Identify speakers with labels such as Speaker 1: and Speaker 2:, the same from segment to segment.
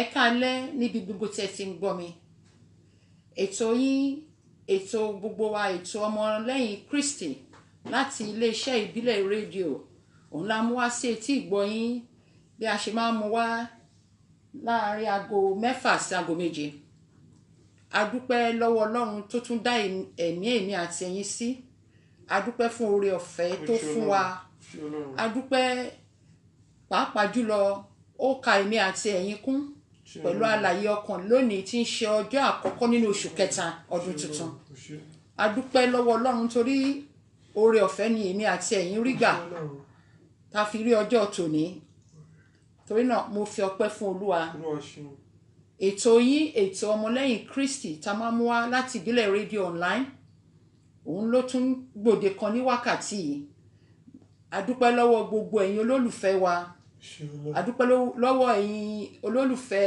Speaker 1: Ẹ káalẹ́ níbi gbogbo tí ẹ ti ń gbọ́ mi. Ètò yín, ètò gbogbo wa, ètò ọmọlẹ́yìn Kristi láti iléeṣẹ́ ìbílẹ̀ rédíò. Òun la mú wá sí etí ìgbọ́ yín bí a ṣe máa ń mú wá láàárín aago 6 sí aago 7. A dúpẹ́ lọ́wọ́ Ọlọ́run tó tún dá èmi àti ẹ̀yin sí. A dúpẹ́ fún oore ọ̀fẹ́ tó fún wa. A dúpẹ́ pàápàá jùlọ ó ka èmi àti ẹ̀yin kún pẹ̀lú àlàyé ọkàn lónìí tí ń ṣe ọjọ́ àkọ́kọ́ nínú oṣù kẹta ọdún tuntun. A dúpẹ́ lọ́wọ́ Ọlọ́run torí oore ọ̀fẹ́ ni èmi àti ẹ̀yin rí gbà tá fi rí ọjọ́ tòní. Torí náà mo fi ọpẹ́ fún Olúwa. Ètò yín, ètò ọmọlẹ́yìn Kristi tá máa mú wá láti ìbílẹ̀ rédíò online. Òun ló tún gbòde kan ní wákàtí yìí. A dúpẹ́ lọ́wọ́ gbogbo ẹ̀yin olólùfẹ́ wa. A dúpẹ́ lọ́wọ́ ẹ̀yin olólùfẹ́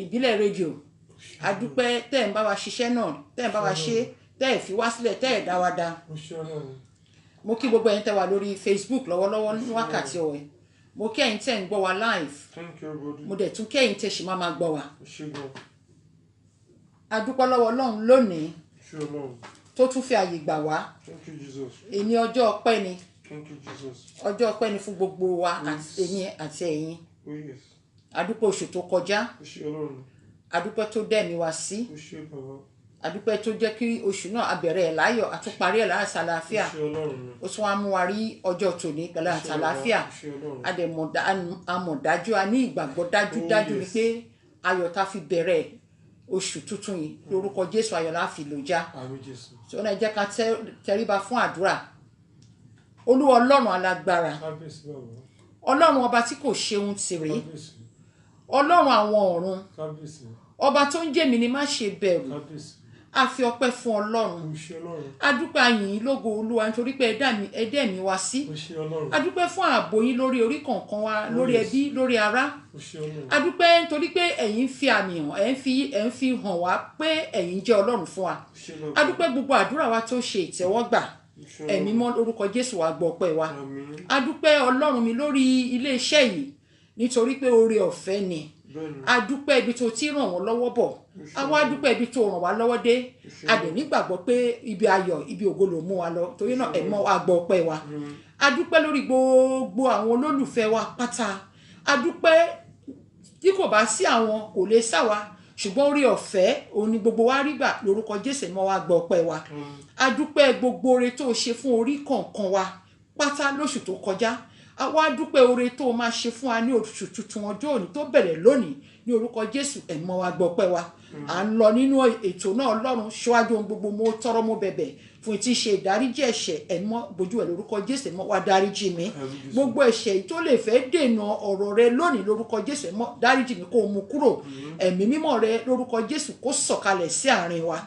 Speaker 1: ìbílẹ̀ rédíò. A dúpẹ́ tẹ́ ń bá wa ṣiṣẹ́ náà, tẹ́ ń bá wa ṣe, tẹ́ ẹ̀ fi wá sílẹ̀, tẹ́ ẹ̀ dá wa dá. Mo kí gbogbo ẹ̀yin tẹ́ wà lórí Facebook lọ́wọ́lọ́wọ́ ní wákàtí ọ̀wẹ́. Mo kí ẹ̀yin tẹ́ ń gbọ́ wa live. Mo dẹ̀ tún kí ẹ̀yin tẹ́ ṣì máa gbọ́ wa. A dúpẹ́ lọ́wọ́ Ọlọ́run lónìí tó tún fi àyè gbà wá. Èní ọjọ́ ọpẹ́ ni. Ọjọ́ ọpẹ́ ni fún gbogbo wa àti èmi àti ẹ̀yin. A dúpẹ́ oṣù tó kọjá. A dúpẹ́ tó dẹ̀mí wa sí. A dúpẹ́ tó jẹ́ kí oṣù náà a bẹ̀rẹ̀ ẹ̀ láyọ̀, a tún parí ẹ̀ láyọ̀ àlàáfíà. Ó tún wá mú wa rí ọjọ́ tòní pẹ̀lú àlàáfíà. A dẹ̀ mọ̀ dájú, a ní ìgbàgbọ́ dájú ni pé ayọ̀ tá fi bẹ̀rẹ̀ oṣù tuntun yìí lórúkọ Jésù ayọ̀ la fi lò já. So ẹ jẹ́ ká tẹríba fún àdúrà. Olúwa Ọlọ́run alágbára. Ọlọ́run ọba tí kò ṣe ohun tìrẹ. Ọlọ́run àwọn ọ̀run. Ọba tó ń jẹ́ mi ni má ṣe bẹ̀rù. A fi ọpẹ́ fún Ọlọ́run. A dúpẹ́ ayìn lógo Olúwa nítorí pé ẹ dá mi wá sí. A dúpẹ́ fún ààbò yín lórí orí kọ̀ọ̀kan wa, lórí ẹbí, lórí ará. A dúpẹ́ nítorí pé ẹ̀yin fi àmì hàn, ẹ̀ ń fi hàn wá pé ẹ̀yin jẹ́ Ọlọ́run fún wa. A dúpẹ́ gbogbo àdúrà wa tó ṣe ìtẹ́wọ́gbà. Ẹ̀mí mọ́ lórúkọ Jésù wa gbọ́ ọpẹ́ wa. A dúpẹ́ Ọlọ́run mi lórí iléeṣẹ́ yìí nítorí pé oore ọ̀fẹ́ ni a dúpẹ́ ibi tó ti ràn wọ́n lọ́wọ́ bọ̀ a wá dúpẹ́ ibi tó ràn wá lọ́wọ́ dé a dẹ̀ nígbàgbọ́ pé ibi ayọ̀ ibi ògo ló mú wa lọ torí náà ẹ̀ mọ́ wa gbọ́ ọpẹ́ wa a dúpẹ́ lórí gbogbo àwọn olólùfẹ́ wa pátá a dúpẹ́ tí kò bá sí àwọn kò lè sá wa ṣùgbọ́n orí ọ̀fẹ́ òun ni gbogbo wa rí gbà lórúkọ Jésù mọ́ wa gbọ́ ọpẹ́ wa a dúpẹ́ gbogbo oore tó ṣe fún orí kọ̀ọ̀kan wa pátá lóṣù tó kọjá a wá dúpẹ́ oore tó máa ṣe fún wa ní oṣù tuntun ọjọ́ òní tó bẹ̀rẹ̀ lónìí ní orúkọ Jésù ẹ mọ́ wa gbọ́ ọpẹ́ wa à ń lọ nínú ètò náà Ọlọ́run ṣíwájú ohun gbogbo mo tọrọ mo bẹ̀bẹ̀ fún ti ṣe ìdáríjì ẹ̀ṣẹ̀ ẹ mọ́ bójú ẹ lórúkọ Jésù ẹ mọ́ wa dáríjì mi gbogbo ẹ̀ṣẹ̀ tó lè fẹ́ dènà ọ̀rọ̀ rẹ lónìí lórúkọ Jésù ẹ mọ́ dáríjì mi kó o mú kúrò ẹ̀mí mímọ́ rẹ lórúkọ Jésù kó sọ̀kalẹ̀ sí àárín wa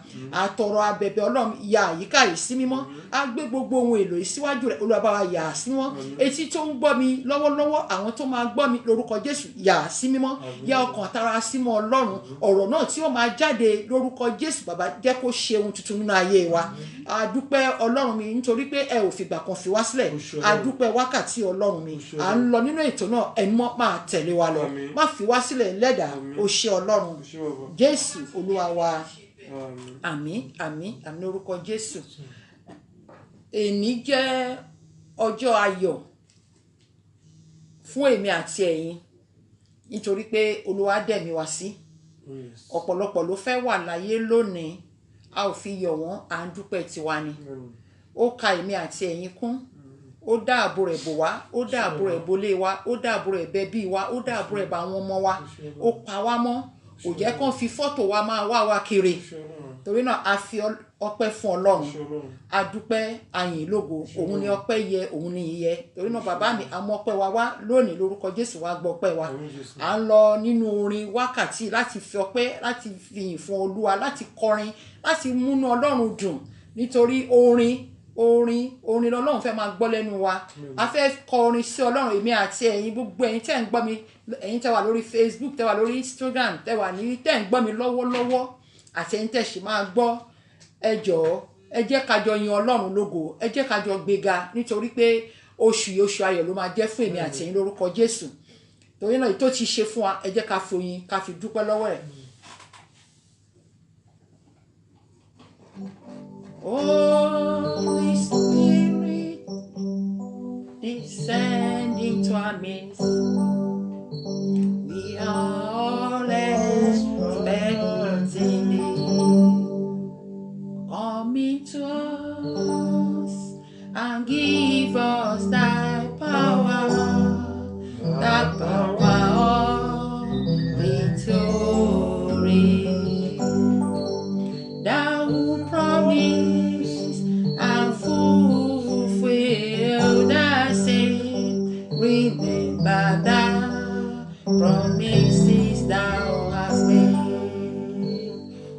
Speaker 1: àtọrọ abẹ̀bẹ̀ Ọlọ́run ya àyíká yìí sí mímọ́ á gbé gbogbo ohun èlò yìí síwájú rẹ Olúwa bá wa yà á sí mímọ́ etí tó ń gbọ́ mi lọ́wọ́lọ́wọ́ àwọn tó máa gbọ́ mi lórúkọ Jésù yà á sí mímọ́ yà ọkàn àtara sí mọ́ Ọlọ́run ọ̀rọ̀ náà tí ó máa jáde lórúkọ Jésù bàbá jẹ́ kó ṣe ohun tuntun nínú ayé wa a dúpẹ́ Ọlọ́run mi nítorí pé ẹ ò fìgbà kan fi wá sílẹ̀ a dúpẹ́ wákàtí Ọlọ́run mi à ń lọ nínú ètò náà ẹni mọ́ máa tẹ̀lé wa lọ má fi wá sílẹ̀ lẹ́dà ó ṣe Ọlọ́run Jésù Olúwa wa àmín àmín àmín lórúkọ Jésù èní jẹ́ ọjọ́ ayọ̀ fún èmi àti ẹ̀yin nítorí pé Olúwa dẹ̀mí wá sí ọ̀pọ̀lọpọ̀ ló fẹ́ wà láyé lónìí a ò fi yọ̀ wọ́n à ń dúpẹ́ tiwa ni ó ka èmi àti ẹ̀yin kún ó dáàbò rẹ̀ bò wá ó dáàbò rẹ̀ bolé wa ó dáàbò rẹ̀ bẹbí wa ó dáàbò rẹ̀ bá àwọn ọmọ wa ó pa wá mọ́ kò jẹ́ kán fi fọ́tò wa máa wá wa kiri torí náà a fi ọpẹ́ fún Ọlọ́run a dúpẹ́ àyìn lógo òun ni ọpẹ́ yẹ òun ni ìyẹ torí náà bàbá mi àmọ́ ọpẹ́ wa wá lónìí lórúkọ Jésù wa gbọ́ ọpẹ́ wa à ń lọ nínú orin wákàtí láti fi ọpẹ́ láti fi yìn fún Olúwa láti kọrin láti múnú Ọlọ́run dùn nítorí orin lọ́lọ́run fẹ́ máa gbọ́ lẹ́nu wa a fẹ́ kọrin sí Ọlọ́run èmi àti ẹ̀yin gbogbo ẹ̀yin tẹ́ ń gbọ́ mi ẹ̀yin tẹ́ wà lórí Facebook tẹ́ wà lórí Instagram tẹ́ ń gbọ́ mi lọ́wọ́lọ́wọ́ àti ẹ̀yin tẹ́ sì máa gbọ́ ẹ jọ̀ọ́ ẹ jẹ́ ká jọ yin Ọlọ́run lógo ẹ jẹ́ ká jọ gbéga nítorí pé oṣù ayọ̀ ló máa jẹ́ fún èmi àti ẹ̀yin lórúkọ Jésù torí náà tó ti ṣe fún wa ẹ jẹ́ ká fi oyin ká fi dúpẹ́ lọ́wọ́ ẹ̀. Holy Spirit, descend into our midst. We are all expecting thee. Come into us and give us thy power of victory. Thou promise and fulfill thy saying. Remember thy promises thou hast made.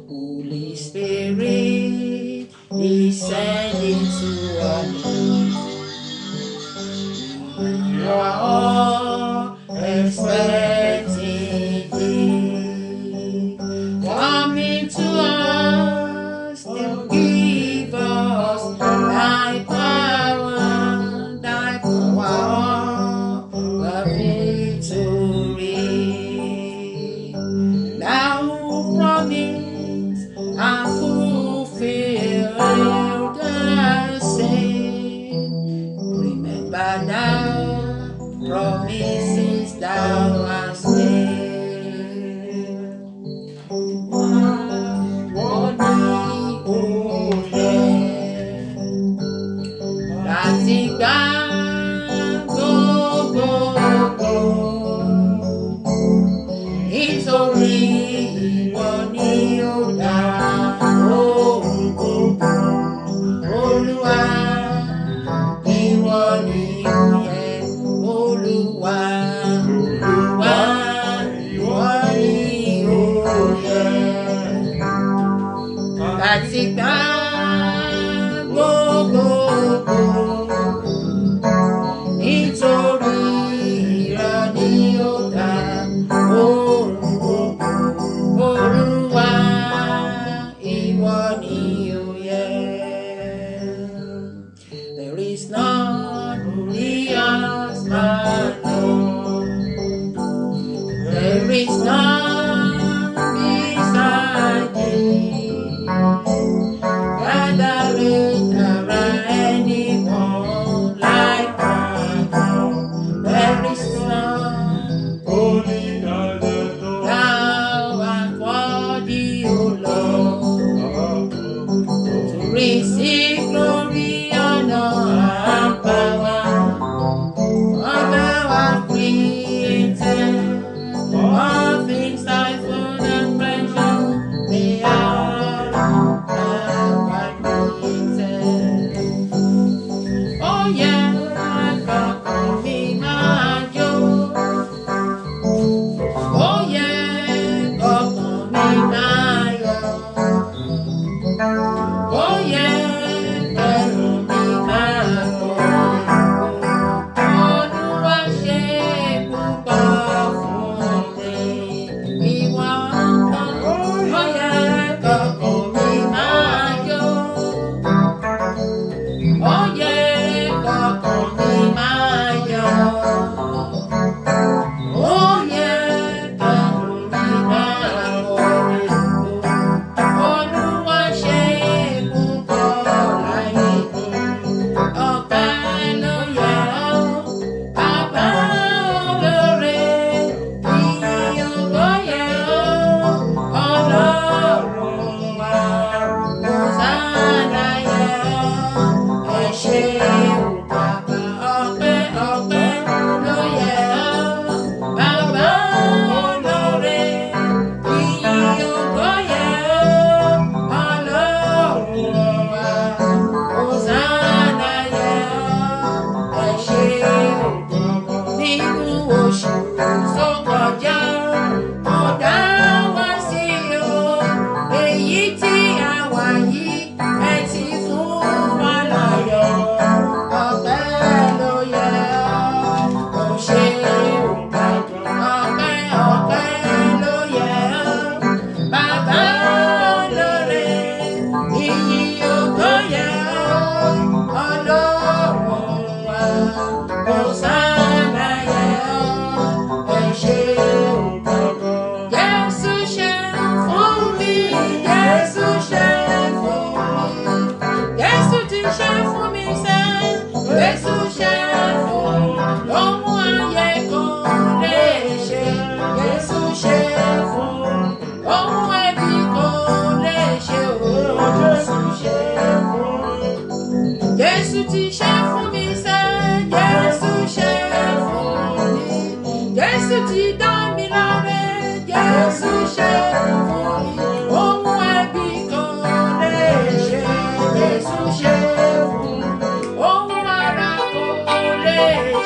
Speaker 1: Holy Spirit, descend into our midst. We are all expecting thee. Come into us and give us thy power of victory. Thou promise and fulfill thy saying. Remember thy promises thou hast made. What láti gbà gbogbo nítorí ìwọ ni ó dá ohun gbogbo. Olúwa ìwọ ni ó yẹ. Olúwa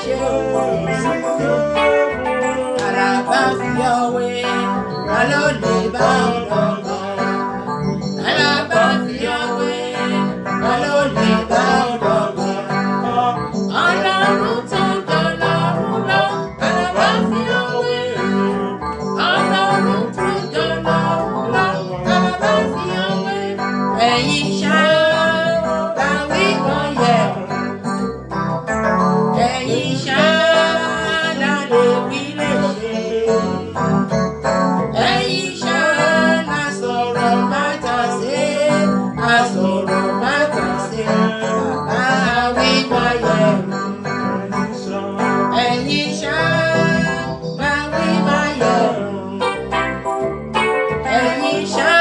Speaker 1: ṣe òwò ìsìnkú. Àràbá fi ọwé, ta ló lè bá ọ̀dọ̀ kan? Àràbá fi ọwé, ta ló lè bá ọ̀dọ̀ kan? Ọlọ́run tó jọ lọ́run lọ, àràbá fi ọwé. Ọlọ́run tó jọ lọ́run lọ, àràbá fi ọwé. Ẹ̀yin ṣá láwí kan yẹ. Ẹ̀yin ṣá lálẹ́ wí lè ṣe. Ẹ̀yin ṣá la sọ̀rọ̀ máta ṣe. A sọ̀rọ̀ máta ṣe. Bàbá wí máa yẹ. Ẹ̀yin ṣá la wí máa yẹ. Ẹ̀yin ṣá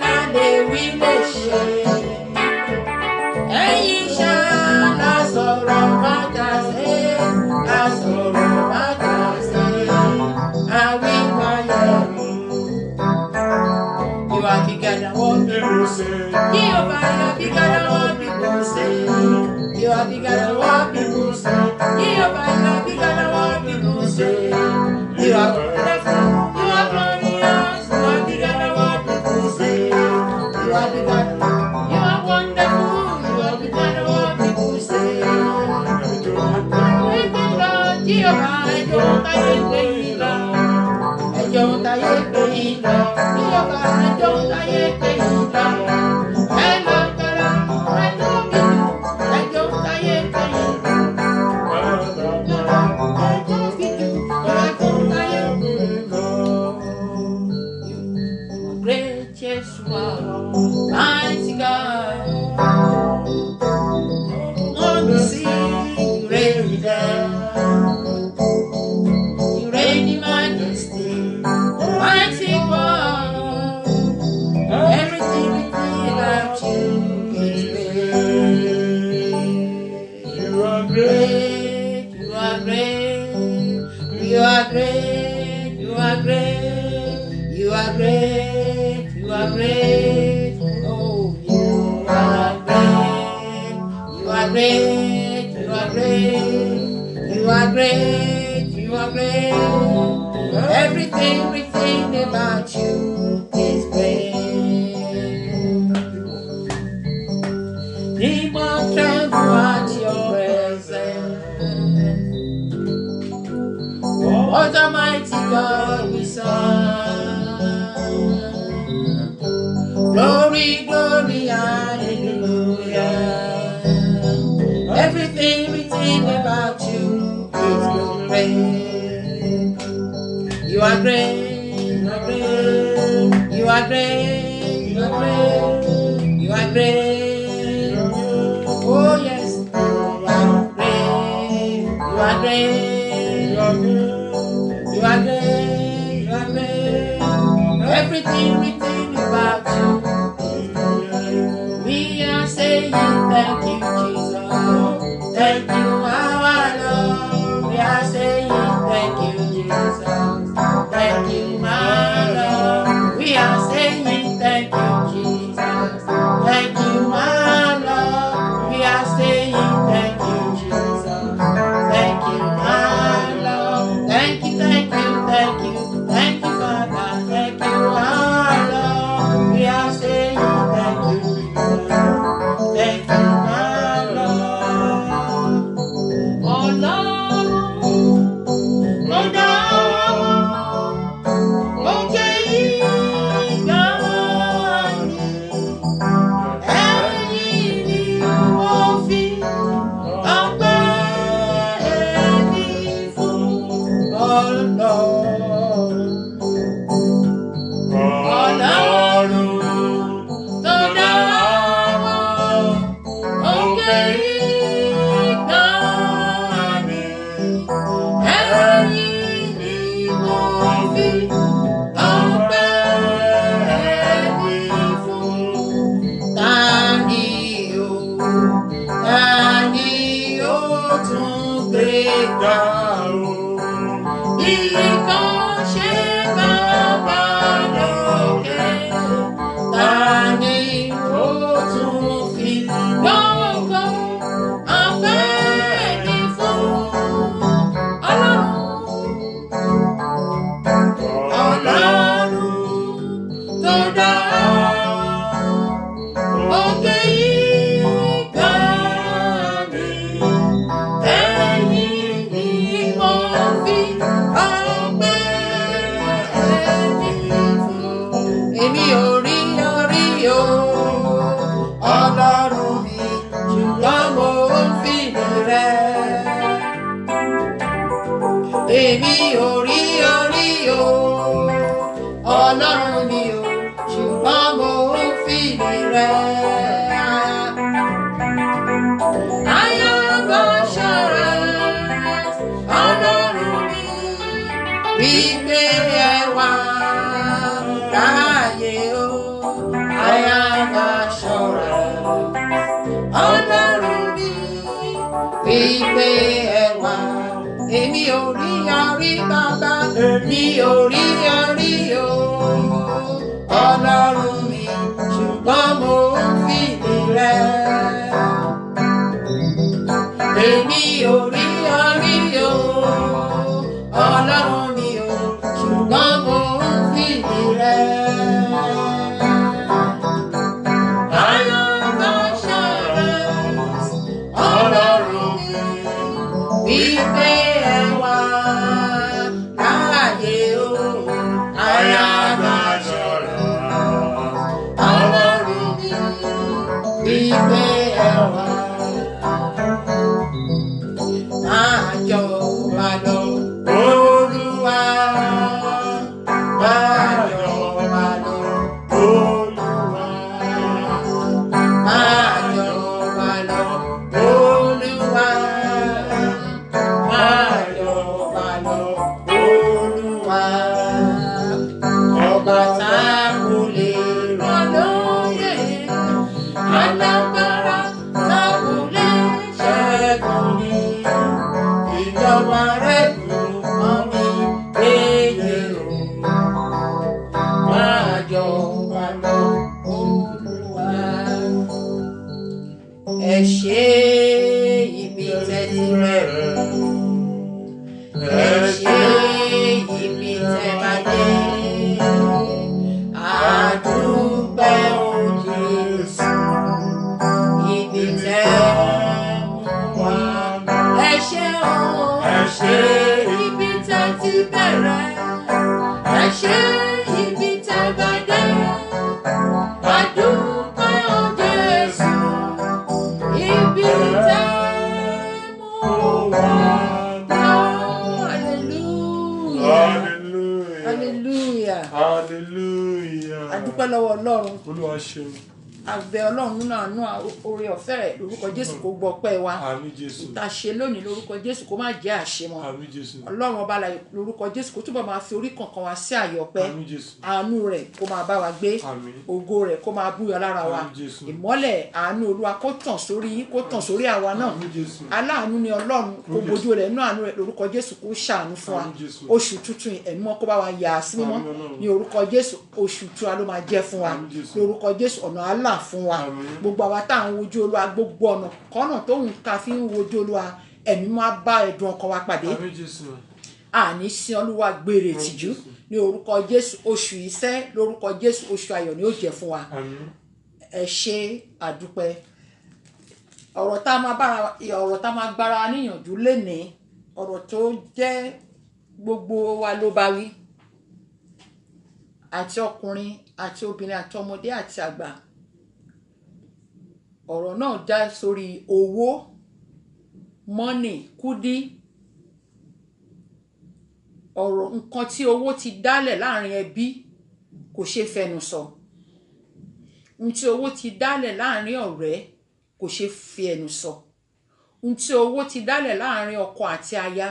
Speaker 1: lálẹ́ wí lè ṣe. Ẹ̀yin ṣá la sọ̀rọ̀ máta ṣe. A sọ̀rọ̀ máta ṣe. A wí máa yẹ. You are bigger than what people say. Jehovah, you are bigger than what people say. You are bigger than what people say. Jehovah, you are bigger than what people say. You are wonderful. You are glorious. You are bigger than what people say. You are bigger. You are wonderful. You are bigger than what people say. Jehovah, I don't great, yes, you are mighty God. On the sea, you reign down. You reign in majesty, mighty God. Everything about you is great. You are great. You are great. You are great. You are great. You are great. You are great. Oh, you are great. You are great. You are great. You are great. You are great. Everything about you is great. Demons tremble at your presence. What a mighty God we serve. Glory, glory, hallelujah. Everything about you is great. You are great. You are great. You are great. You are great. You are great. Oh yes, you are great. You are great. You are great. You are great. You are great. Everything about you. We are saying thank you, Jesus. Thank you, our Lord. We are saying thank you, Jesus. Thank you, my Lord. We are saying thank you, Jesus. Thank you, my Lord. We are saying thank you, Jesus. Thank you, my Lord. Thank you, thank you, thank you. Thank you, Father. Thank you, our Lord. We are saying thank you, Jesus. Thank you, my Lord. Oh, Lord. Oh, Lord. Okay, God. Ẹ̀yin ni mo fi ọpẹ́ mi fún Ọlọ́run. Ọlọ́run tó dá wọn òkè ìgbàanì. Ẹ̀yin ni mo fi ọpẹ́ mi fún. Ta ni ó tún gbé ga o? Ìkan ṣe bàbá lókè. Ta ni ó tún fi gbọ́ngàn ọpẹ́ mi fún? èmi ò rí orí o ọlọ́run mi o ṣùgbọ́n mo ń fìdí rẹ̀. I have assurance ọlọ́run mi wípé ẹ wà láàyè o. I have assurance ọlọ́run mi wípé ẹ wà. Èmi ò rí orí bàbá, èmi ò rí orí o ọlọ́run mi ṣùgbọ́n mo ń fìdí rẹ̀. Èmi ò rí orí o ọlọ́run mi o ṣùgbọ́n mo ń fìdí rẹ̀. I have assurance ọlọ́run mi wípé ẹ wà láàyè o. I have assurance ọlọ́run mi wípé ẹ wà. Máa jọba lọ Olúwa, máa jọba lọ Olúwa, máa jọba lọ Olúwa, máa jọba lọ Olúwa. Ọba tá kò lè rán lóyè, alágbára tá kò lè ṣẹ́gun ni. Ìjọba rẹ̀ dùn mọ́ mi péye o. Máa jọba lọ Olúwa. Ẹ ṣé ibi tẹ́ ti bẹ̀rẹ̀, ẹ ṣé ibi tẹ́ bá dé. Àdúpẹ́ o Jésù, ibi tẹ́ mú wá. Ẹ ṣé o, ẹ ṣé ibi tẹ́ ti bẹ̀rẹ̀, ẹ ṣé ibi tẹ́ bá dé. Àdúpẹ́ o Jésù, ibi tẹ́ mú wá. Hallelujah. Hallelujah.
Speaker 2: Hallelujah.
Speaker 1: Adúpẹ́ lọ́wọ́ Ọlọ́run.
Speaker 2: Olúwa ṣeun.
Speaker 1: Àbẹ̀ Ọlọ́run nínú àánú oore ọ̀fẹ́ rẹ̀ lórúkọ Jésù kó gbọ́ ọpẹ́ wa.
Speaker 2: Àmín Jésù.
Speaker 1: Ìta ṣe lónìí lórúkọ Jésù kó má jẹ́ àṣemọ́.
Speaker 2: Àmín Jésù.
Speaker 1: Ọlọ́run ọba láyé lórúkọ Jésù kó túbọ̀ máa fi orí kankan wa sí àyè ọpẹ́.
Speaker 2: Àmín Jésù.
Speaker 1: Àánú rẹ̀ kó máa bá wa gbé.
Speaker 2: Àmín.
Speaker 1: Ògo rẹ̀ kó máa búyọ lára wa.
Speaker 2: Àmín Jésù.
Speaker 1: Ìmọ́lẹ̀ àánú Olúwa kó tàn sórí yín, kó tàn sórí àwa náà.
Speaker 2: Àmín Jésù.
Speaker 1: Aláàánú ni Ọlọ́run kó bojú rẹ̀ nínú àánú rẹ̀ lórúkọ Jésù kó ṣàánú fún wa.
Speaker 2: Àmín Jésù.
Speaker 1: Oṣù tuntun ẹ̀mí mọ́ kó bá wa yà á sí mímọ́.
Speaker 2: Àmín Ọlọ́run.
Speaker 1: Ní orúkọ Jésù oṣù tura ló máa jẹ́ fún wa.
Speaker 2: Àmín Jésù.
Speaker 1: Lórúkọ Jésù ọ̀nà àlà fún wa.
Speaker 2: Àmín.
Speaker 1: Gbogbo àwa tá à ń wojú Olúwa, gbogbo ọ̀nà kọ́nà tóun ká fi ń wojú Olúwa, ẹ̀mí máa bá ẹ̀dùn ọkàn wa pàdé.
Speaker 2: Àmín Jésù.
Speaker 1: Àní sin Olúwa gbèrè tìjú. Ní orúkọ Jésù oṣù iṣẹ́, lórúkọ Jésù oṣù ayọ̀ ni ó jẹ́ fún wa.
Speaker 2: Àmín.
Speaker 1: Ẹ ṣé àdúpẹ́. Ọ̀rọ̀ tá a máa gbára níyànjú lénìí, ọ̀rọ̀ tó jẹ́ gbogbo wa ló bá wí. Àti ọkùnrin àti obìnrin àti ọmọdé àti àgbà. Ọ̀rọ̀ náà já sórí owó, money, kúdí. Ọ̀rọ̀ nǹkan tí owó ti dálẹ̀ láàrin ẹbí kò ṣeé fẹnu sọ. Ohun tí owó ti dálẹ̀ láàrin ọ̀rẹ́ kò ṣeé fi ẹnu sọ. Ohun tí owó ti dálẹ̀ láàrin ọkọ àti aya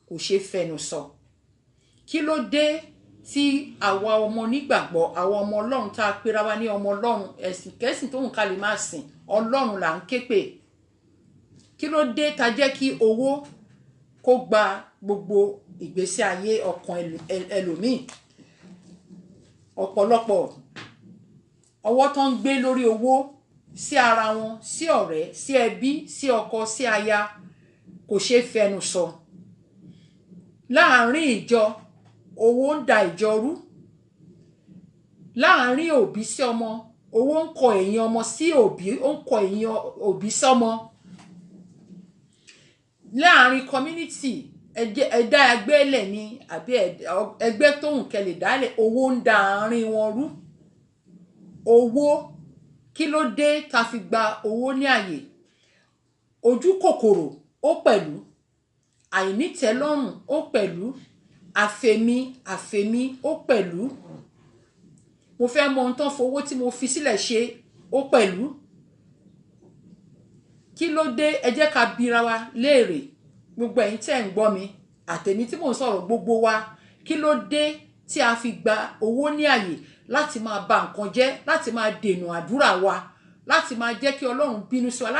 Speaker 1: kò ṣeé fẹnu sọ. Kí ló dé tí àwa ọmọ onígbàgbọ́, àwa ọmọ Ọlọ́run tá a pera wa ní ọmọ Ọlọ́run, ẹ̀sìn kẹ́sìn tóun ká lè máa sìn, Ọlọ́run là ń ké pè. Kí ló dé tá jẹ́ kí owó kó gba gbogbo ìgbésí ayé ọkàn ẹlòmíì? Ọ̀pọ̀lọpọ̀ ọwọ́ tó ń gbé lórí owó sí ara wọn, sí ọ̀rẹ́, sí ẹbí, sí ọkọ, sí aya kò ṣeé fẹnu sọ. Láàárín ìjọ, owó ń da ìjọ rú. Láàárín òbí sí ọmọ, owó ń kọ ẹ̀yìn ọmọ sí òbí, ó ń kọ ẹ̀yìn òbí sọ́mọ. Láàárín community, ẹ̀dá ẹgbẹ́ lẹ̀ ni àbí ẹgbẹ́ tóun kẹlẹ̀ dálẹ̀, owó ń da àárín wọn rú. Owó, kí ló dé tá fi gba owó ní àyè? Ojú kòkòrò ó pẹ̀lú. àìnítẹ́lọ́rùn ó pẹ̀lú, àfẹ̀mí ó pẹ̀lú, mo fẹ́ mọ ohun tán fowó tí mo fi sílẹ̀ ṣe ó pẹ̀lú. Kí ló dé? Ẹ jẹ́ ká bira wa léèrè, gbogbo ẹ̀yin tẹ́ ń gbọ́ mi àtèmi tí mò ń sọ̀rọ̀, gbogbo wa, kí ló dé tí a fi gba owó ní àyè láti máa ba nǹkan jẹ́, láti máa dènà àdúrà wa, láti máa jẹ́ kí Ọlọ́run bínú sí wa,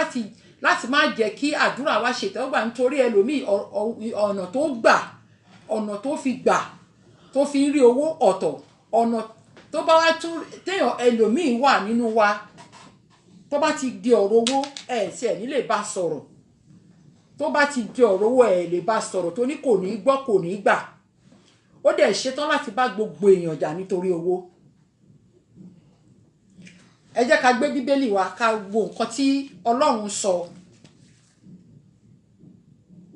Speaker 1: láti máa jẹ́ kí àdúrà wa ṣètẹ́wọ́gbà nítorí ẹlòmíì ọ̀nà tó gbà, ọ̀nà tó fi gbà, tó fi ń rí owó ọ̀tọ̀, ọ̀nà tó bá wá tún téèyàn ẹlòmíì wà nínú wa tó bá ti di ọ̀rọ̀ owó tí ẹ̀ ní lè bá sọ̀rọ̀, tó bá ti di ọ̀rọ̀ owó lè bá sọ̀rọ̀ tó ní kò ní gbọ́ kò ní gbà, ó dẹ̀ ṣetán láti bá gbogbo èèyàn jà nítorí owó. Ẹ jẹ́ ká gbé bíbélì wa ká wo nǹkan tí Ọlọ́run sọ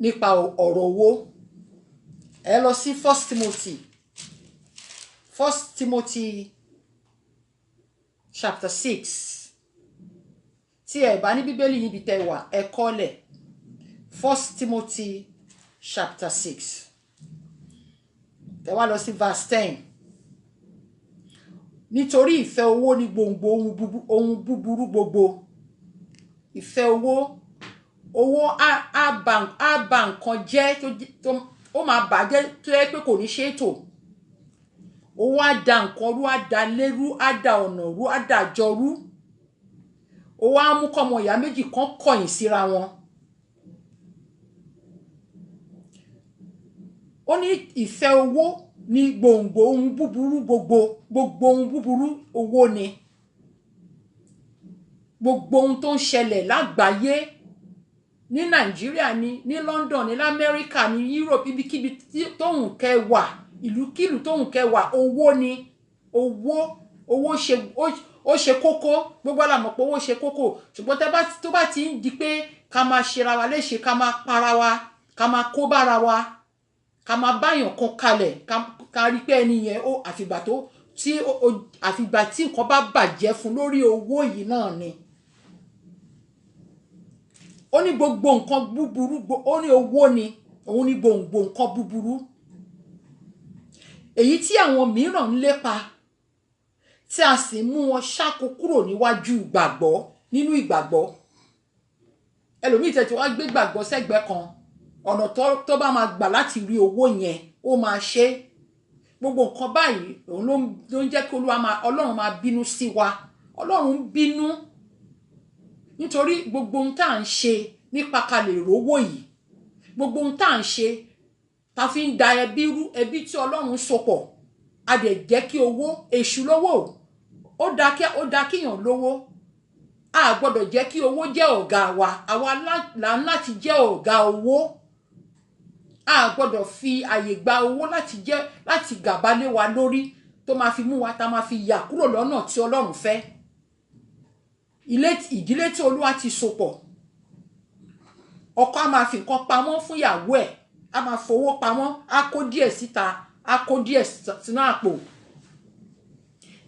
Speaker 1: nípa ọ̀rọ̀ owó. Ẹ lọ sí 1 Timothy chapter 6. Tí ẹ bá ní bíbélì níbi tẹ́ wà, ẹ kọ́lẹ̀ 1 Timothy chapter 6. Tẹ́ wá lọ sí verse 10. Nítorí ìfẹ́ owó ní gbòǹgbò ohun búburú gbogbo. Ìfẹ́ owó á bà nǹkan jẹ́, ó máa bàjẹ́ tó yẹ pé kò ní ṣe é tò. Owó á da nǹkan rú, á da lérú, á da ọ̀nà rú, á da àjọ rú. Owó á mú kọ́mọ ìyá méjì kan kọ̀yìn síra wọn. Ó ní ìfẹ́ owó ní gbòǹgbò ohun búburú gbogbo ohun búburú owó ni. Gbogbo ohun tó ń ṣẹlẹ̀ lágbàáyé, ní Nàìjíríà ni, ní London ni, l'Amẹ́ríkà ni, Europe, ibikíbi tóhùn kẹwà, ìlúkílù tóhùn kẹwà, owó ni. Owó ṣe kókó, gbogbo la mọ̀ pé owó ṣe kókó, ṣùgbọ́n tó bá ti ń di pé ká máa ṣera wa léṣe, ká máa para wa, ká máa kó bára wa, ká máa báyàn kan kalẹ̀, ká rí pé ẹni yẹn àfìgbà tí nǹkan bá bàjẹ́ fún lórí owó yìí náà ni. Ó ní gbogbo nǹkan búburú, ó ní owó ni, òun ní gbòǹgbò nǹkan búburú. Èyí tí àwọn mìíràn ń lépa, tí a sì mú wọn ṣáko kúrò níwájú ìgbàgbọ́, nínú ìgbàgbọ́. Ẹlòmíì tẹ̀ tí wá gbé gbàgbọ́ sẹ́gbẹ́ kan, ọ̀nà tó bá máa gbà láti rí owó yẹn ó máa ṣe. Gbogbo nǹkan báyìí òun ló ń jẹ́ kí Ọlọ́run máa bínú sí wa. Ọlọ́run ń bínú nítorí gbogbo ohun tá à ń ṣe nípa ká lè rówó yìí, gbogbo ohun tá à ń ṣe ta fi ń da ẹbí rú, ẹbí tí Ọlọ́run sopọ̀, a dẹ̀ jẹ́ kí owó, èṣù lówó, ó dá kíyàn lówó. A gbọ́dọ̀ jẹ́ kí owó jẹ́ ọ̀gá wa, àwa láti jẹ́ ọ̀gá owó. A gbọ́dọ̀ fi àyè gba owó láti gàba lé wa lórí, tó máa fi mú wa, tá máa fi yà kúrò lọ́nà tí Ọlọ́run fẹ́. Ìdílé tí Olúwa ti sopọ̀, ọkọ á máa fi nǹkan pamọ́ fún ìyàwó ẹ̀, á máa fowó pamọ́, á kó díẹ̀ síta, á kó díẹ̀ sínú àpò.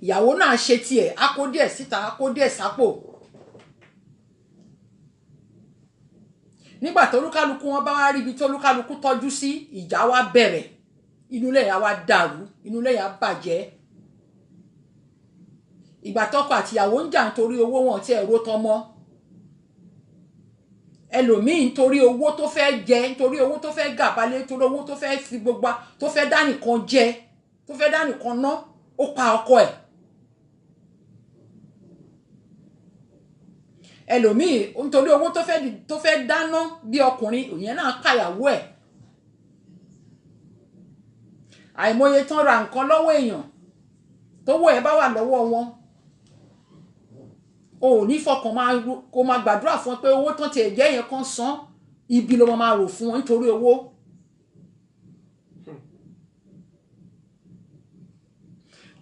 Speaker 1: Ìyàwó náà ṣe tiẹ̀, á kó díẹ̀ síta, á kó díẹ̀ sápò. Nígbà tó olúkálùkù wọn bá wá rí ibi tó olúkálùkù tọ́jú sí, ìjà wá bẹ̀rẹ̀, inú ilé yà wá dàrú, inú ilé yà bàjẹ́. Ìgbà tọ́kọ àti ìyàwó ń jà nítorí owó wọn tí ẹ̀rọ tọmọ. Ẹlòmíì nítorí owó tó fẹ́ jẹ, nítorí owó tó fẹ́ gàbálé, nítorí owó tó fẹ́ fi gbogbo, tó fẹ́ dá nìkan jẹ, tó fẹ́ dá nìkan ná, ó pa ọkọ ẹ̀. Ẹlòmíì nítorí owó tó fẹ́ dáná bí ọkùnrin, òyìn náà pàyàwó ẹ̀. Àìmọye tán ra nǹkan lọ́wọ́ èèyàn, tówó ẹ̀ bá wà lọ́wọ́ wọn, o ò ní fọkàn kó máa gbàdúrà fún pé owó tán ti ẹ̀jẹ̀ yẹn kan san, ibi ló máa rò fún wọn nítorí owó.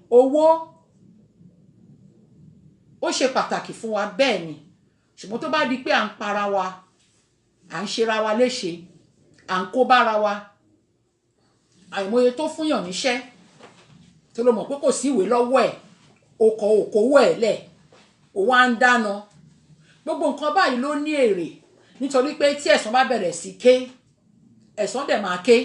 Speaker 1: Owó ó ṣe pàtàkì fún wa, bẹ́ẹ̀ ni, ṣùgbọ́n tó bá di pé à ń para wa, à ń ṣera wa léṣe, à ń kó bára wa, àìmọye tó fúnyàn níṣẹ́ tó ló mọ̀ pé kò sí ìwé lọ́wọ́ ẹ̀, òkòwò ẹ̀ lẹ̀, ó wá ń dáná. Gbogbo nǹkan báyìí ló ní èrè, nítorí pé tí ẹ̀san bá bẹ̀rẹ̀ sí ké, ẹ̀san dẹ̀ máa ké.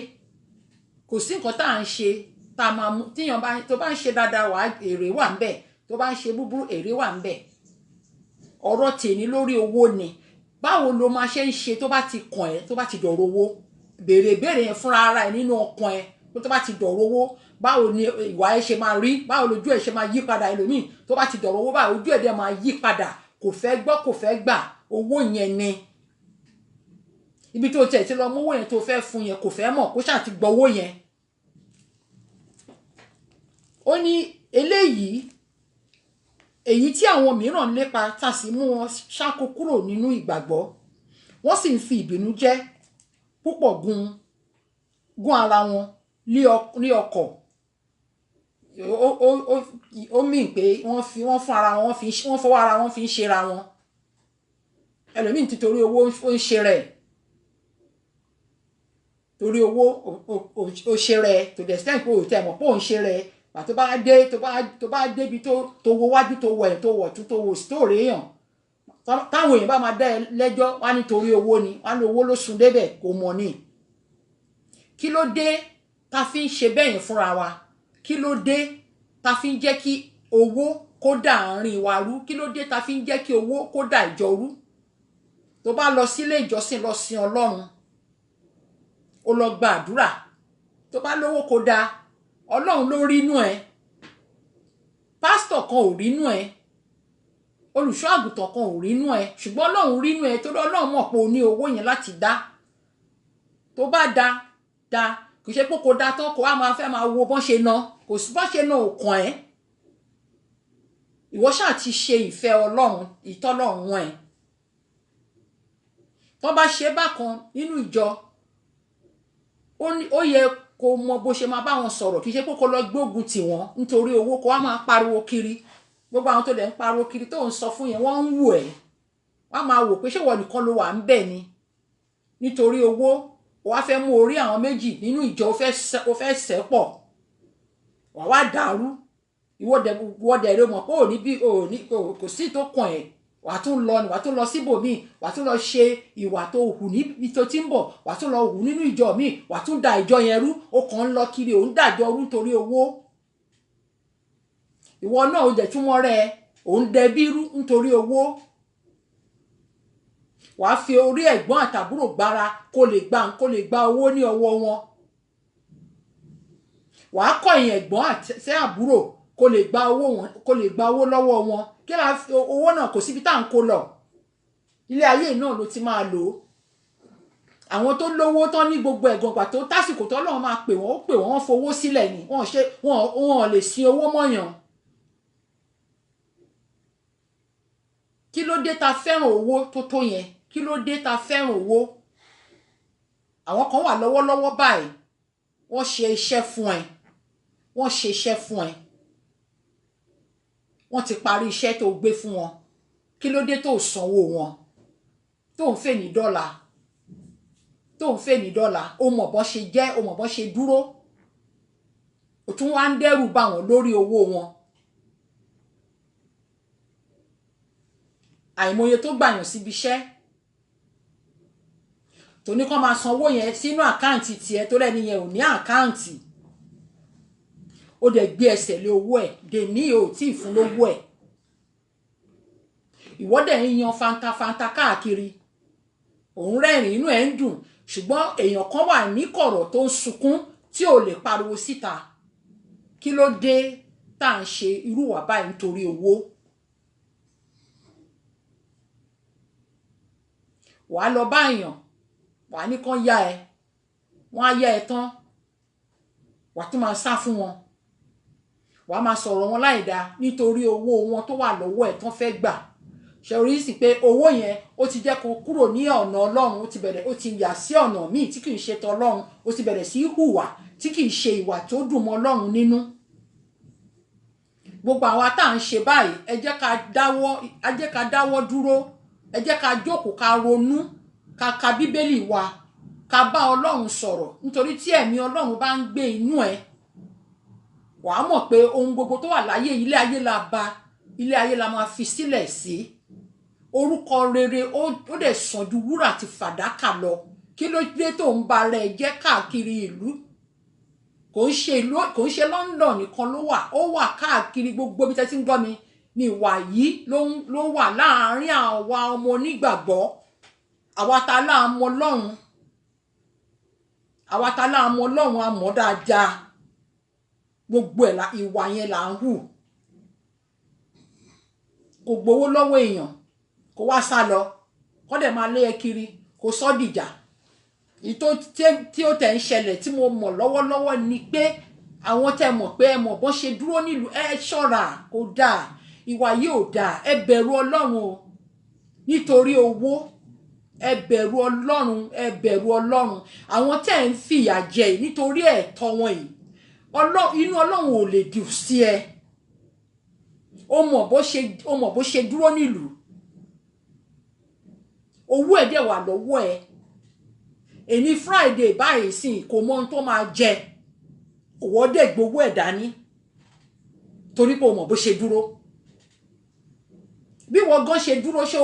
Speaker 1: Kò sí nǹkan tá à ń ṣe tá a máa mú tíyan bá tó bá ń ṣe dáadáa wà èrè wà ń bẹ̀, tó bá ń ṣe búburú èrè wà ń bẹ̀. Ọ̀rọ̀ tèmi lórí owó ni. Báwo lo máa ṣe ń ṣe tó bá ti kàn ẹ́, tó bá ti dọ̀rọ̀ owó? Béèrè yẹn fúnra ara ẹ̀ nínú ọkàn ẹ̀ pé tó bá ti dọ̀rọ̀ owó, báwo ni ìwà ẹ ṣe máa rí, báwo lójú ẹ ṣe máa yí padà. Ẹlòmíì tó bá ti dọ̀rọ̀ owó báyìí ojú ẹ̀ dẹ̀ máa yí padà, kò fẹ́ gbọ́ kò fẹ́ gbà. Owó yẹn ni ibi tó tẹ̀ tí lọ mú owó yẹn tó fẹ́ fún yẹn kò fẹ́ mọ̀, kó ṣáà ti gbọ́ owó yẹn. Ó ní eléyìí èyí tí àwọn mìíràn lépa tá sì mú wọn ṣáko kúrò nínú ìgbàgbọ́, wọ́n sì ń fi ìbínújẹ́ púpọ̀ gún ara wọn ní ọkọ̀. Ó mìn pé wọ́n fún ara wọn, wọ́n fọwọ́ ara wọn fi ń ṣera wọn. Ẹlòmíì títorí owó ó ń ṣe rẹ̀, torí owó ó ṣe rẹ̀ to the extent pé ó tẹ̀ mọ̀ pé ó ń ṣe rẹ̀. Tó bá débi tó wo wájú tó wọ̀ ẹ̀ tó wọ̀ tún tó wò sí tó rèéyàn, táwọn èèyàn bá máa dá ẹ lẹ́jọ́ wá nítorí owó ni, wá ní owó ló sún débẹ̀, kò mọ̀ ni. Kí ló dé ta fi ń ṣe bẹ́ẹ̀ yẹn fúnra wa? Kí ló dé ta fi ń jẹ́ kí owó kó dà àárín wa rú? Kí ló dé ta fi ń jẹ́ kí owó kó dà ìjọ rú? Tó bá lọ sílé ìjọsìn lọ sin Ọlọ́run, ó lọ gba àdúrà, tó bá lówó kó dá, Ọlọ́run ló rí inú ẹ. Pásítọ̀ kan ò rí inú ẹ, olùṣọ́ àgùntàn kan ò rí inú ẹ, ṣùgbọ́n Ọlọ́run rí inú ẹ torí Ọlọ́run mọ̀ pé o ní owó yẹn láti dá. Tó bá dá kò ṣe pé kò dá tán kó wá máa fẹ́ máa wo bọ́n ṣe ná, kò sí bọ́n ṣe ná òkàn ẹ́. Ìwọ ṣáà ti ṣe ìfẹ́ Ọlọ́run, ìtọ́lọ́run ẹ̀. Tó bá ṣe bákan nínú ìjọ, ó yẹ kó mọ bó ṣe máa bá wọn sọ̀rọ̀, kì í ṣe pé kó lọ gbógun tì wọ́n nítorí owó kó wá máa pariwo kiri. Gbogbo àwọn tó lè ń pariwo kiri tó ń sọ fún yẹn wọ́n ń wù ẹ́, wọ́n máa wò pé ṣé wọ́n nìkan ló wà ń bẹ̀ ni. Nítorí owó ó wá fẹ́ mú orí àwọn méjì nínú ìjọ, ó fẹ́ sẹ́pọ̀, wà wá dàrú. Ìwọ́dẹ̀ rẹ mọ̀ pé kò sí tó kàn ẹ́, wà tún lọ síbòmíì, wà tún lọ ṣe ìwà tó hù níbi tó ti ń bọ̀, wà tún lọ hù nínú ìjọ míì, wà tún da ìjọ yẹn rú. Ó kàn ń lọ kiri, òun dàjọ rú torí owó. Ìwọ náà ó dẹ̀ tún mọ́ rẹ, òun dẹbí rú nítorí owó. Wà á fi orí ẹ̀gbọ́n àtàbúrò gbára kó lè gba owó ní ọwọ́ wọn. Wà á kọ̀ ìyẹn ẹ̀gbọ́n àti àbúrò kó lè gba owó lọ́wọ́ wọn. Kí la fi owó náà kò síbi tá à ń kó lọ. Ilé ayé náà ló ti máa lò ó. Àwọn tó lówó tán ní gbogbo ẹ̀gàn pàtó tásìkò tó lọ́wọ́ máa pè wọ́n fowó sílẹ̀ ni. Wọ́n lè sin owó mọ́yàn. Kí ló dé ta fẹ́ràn owó tó yẹn? Kí ló dé ta fẹ́ràn owó? Àwọn kan wà lọ́wọ́lọ́wọ́ báyìí, wọ́n ṣe iṣẹ́ fún ẹ. Wọ́n ti parí iṣẹ́ tó gbé fún wọn. Kí ló dé tó sanwó wọn? Tó ń fẹ́ ní dọ́là. Ó mọ̀ bọ́n ṣe jẹ́, ó mọ̀ bọ́n ṣe dúró. Ó tún wá ń dẹ́rù bà wọ́n lórí owó wọn. Àìmọye tó gbàyàn síbi iṣẹ́ tó ní kán máa sanwó yẹn sínú àkáǹtì tiẹ̀ tó lẹ́ni yẹn ò ní àkáǹtì. Ó dẹ̀ gbé ẹsẹ̀ lé owó ẹ̀, dèní ò tí ì fún lówó ẹ̀. Ìwọ dẹ̀ ń yan fantafanta káàkiri, òun rẹ́rìn inú ẹ̀ ń dùn, ṣùgbọ́n èèyàn kan wà ní kọ̀rọ̀ tó ń sunkún tí ò lè pariwo síta. Kí ló dé tá à ń ṣe irú wà báyìí nítorí owó? Wàá lọ bá èèyàn, wàá ní kán yá ẹ, wọ́n á yá ẹ tán, wàá tún máa sá fún wọn. Wàá máa sọ̀rọ̀ wọn láìda nítorí owó wọn tó wà lọ́wọ́ ẹ̀ tán fẹ́ gbà. Ṣé orí sì pé owó yẹn ó ti jẹ́ kó kúrò ní ọ̀nà Ọlọ́run, ó ti yà sí ọ̀nà míì tí kìí ṣe tọlọ́run, ó ti bẹ̀rẹ̀ sí hùwà tí kìí ṣe ìwà tó dùn mọ́ Ọlọ́run nínú. Gbogbo àwa tá à ń ṣe báyìí, ẹ jẹ́ ká dáwọ́ dúró, ẹ jẹ́ ká jókòó ká ronú, ká ka Bíbélì wa, ká bá Ọlọ́run sọ̀rọ̀, nítorí tí ẹ̀mí Ọlọ́run bá ń gbé inú ẹ, wàá mọ̀ pé ohun gbogbo tó wà láyé ilé ayé la máa fi sílẹ̀ sí. Orúkọ rere ó dẹ̀ sàn ju wúrà àti fàdákà lọ. kí ló dé tó ń ba rẹ̀ jẹ́ káàkiri ìlú kò ń ṣe London nìkan ló wà káàkiri gbogbo bí tẹ́ ti ń gbọ́ mi ni ìwà yìí ló wà láàárín àwa ọmọ onígbàgbọ́ àwa tá láàmú Ọlọ́run àmọ́ dáadáa gbogbo ẹ̀ ìwà yẹn là ń hù kò gbowó lọ́wọ́ èèyàn kò wá sá lọ kó dẹ̀ máa lé ẹ kiri kò sọ́ dìjà tí ó tẹ̀ ń ṣẹlẹ̀ tí mo mọ̀ lọ́wọ́lọ́wọ́ ni pé àwọn tẹ́ mọ̀ pé ẹ mọ̀ bọ́n ṣe dúró nílùú ẹ ṣọ́ra kò dáa ìwà yìí ò dáa ẹ bẹ̀rù Ọlọ́run o nítorí owó ẹ bẹ̀rù Ọlọ́run àwọn tẹ́ ń fìyà jẹ nítorí ẹ̀tọ́ wọn yìí inú Ọlọ́run ò lè dùn sí ẹ ó mọ̀ bó ṣe dúró nílùú owó ẹ̀ dẹ̀ wà lọ́wọ́ ẹ èní Friday báyìí sìn kò mọ ohun tó máa jẹ òwò dẹ̀ gbowó ẹ̀ dání torí pé o mọ̀ bó ṣe dúró bí wọ́n gan ṣe dúró ṣé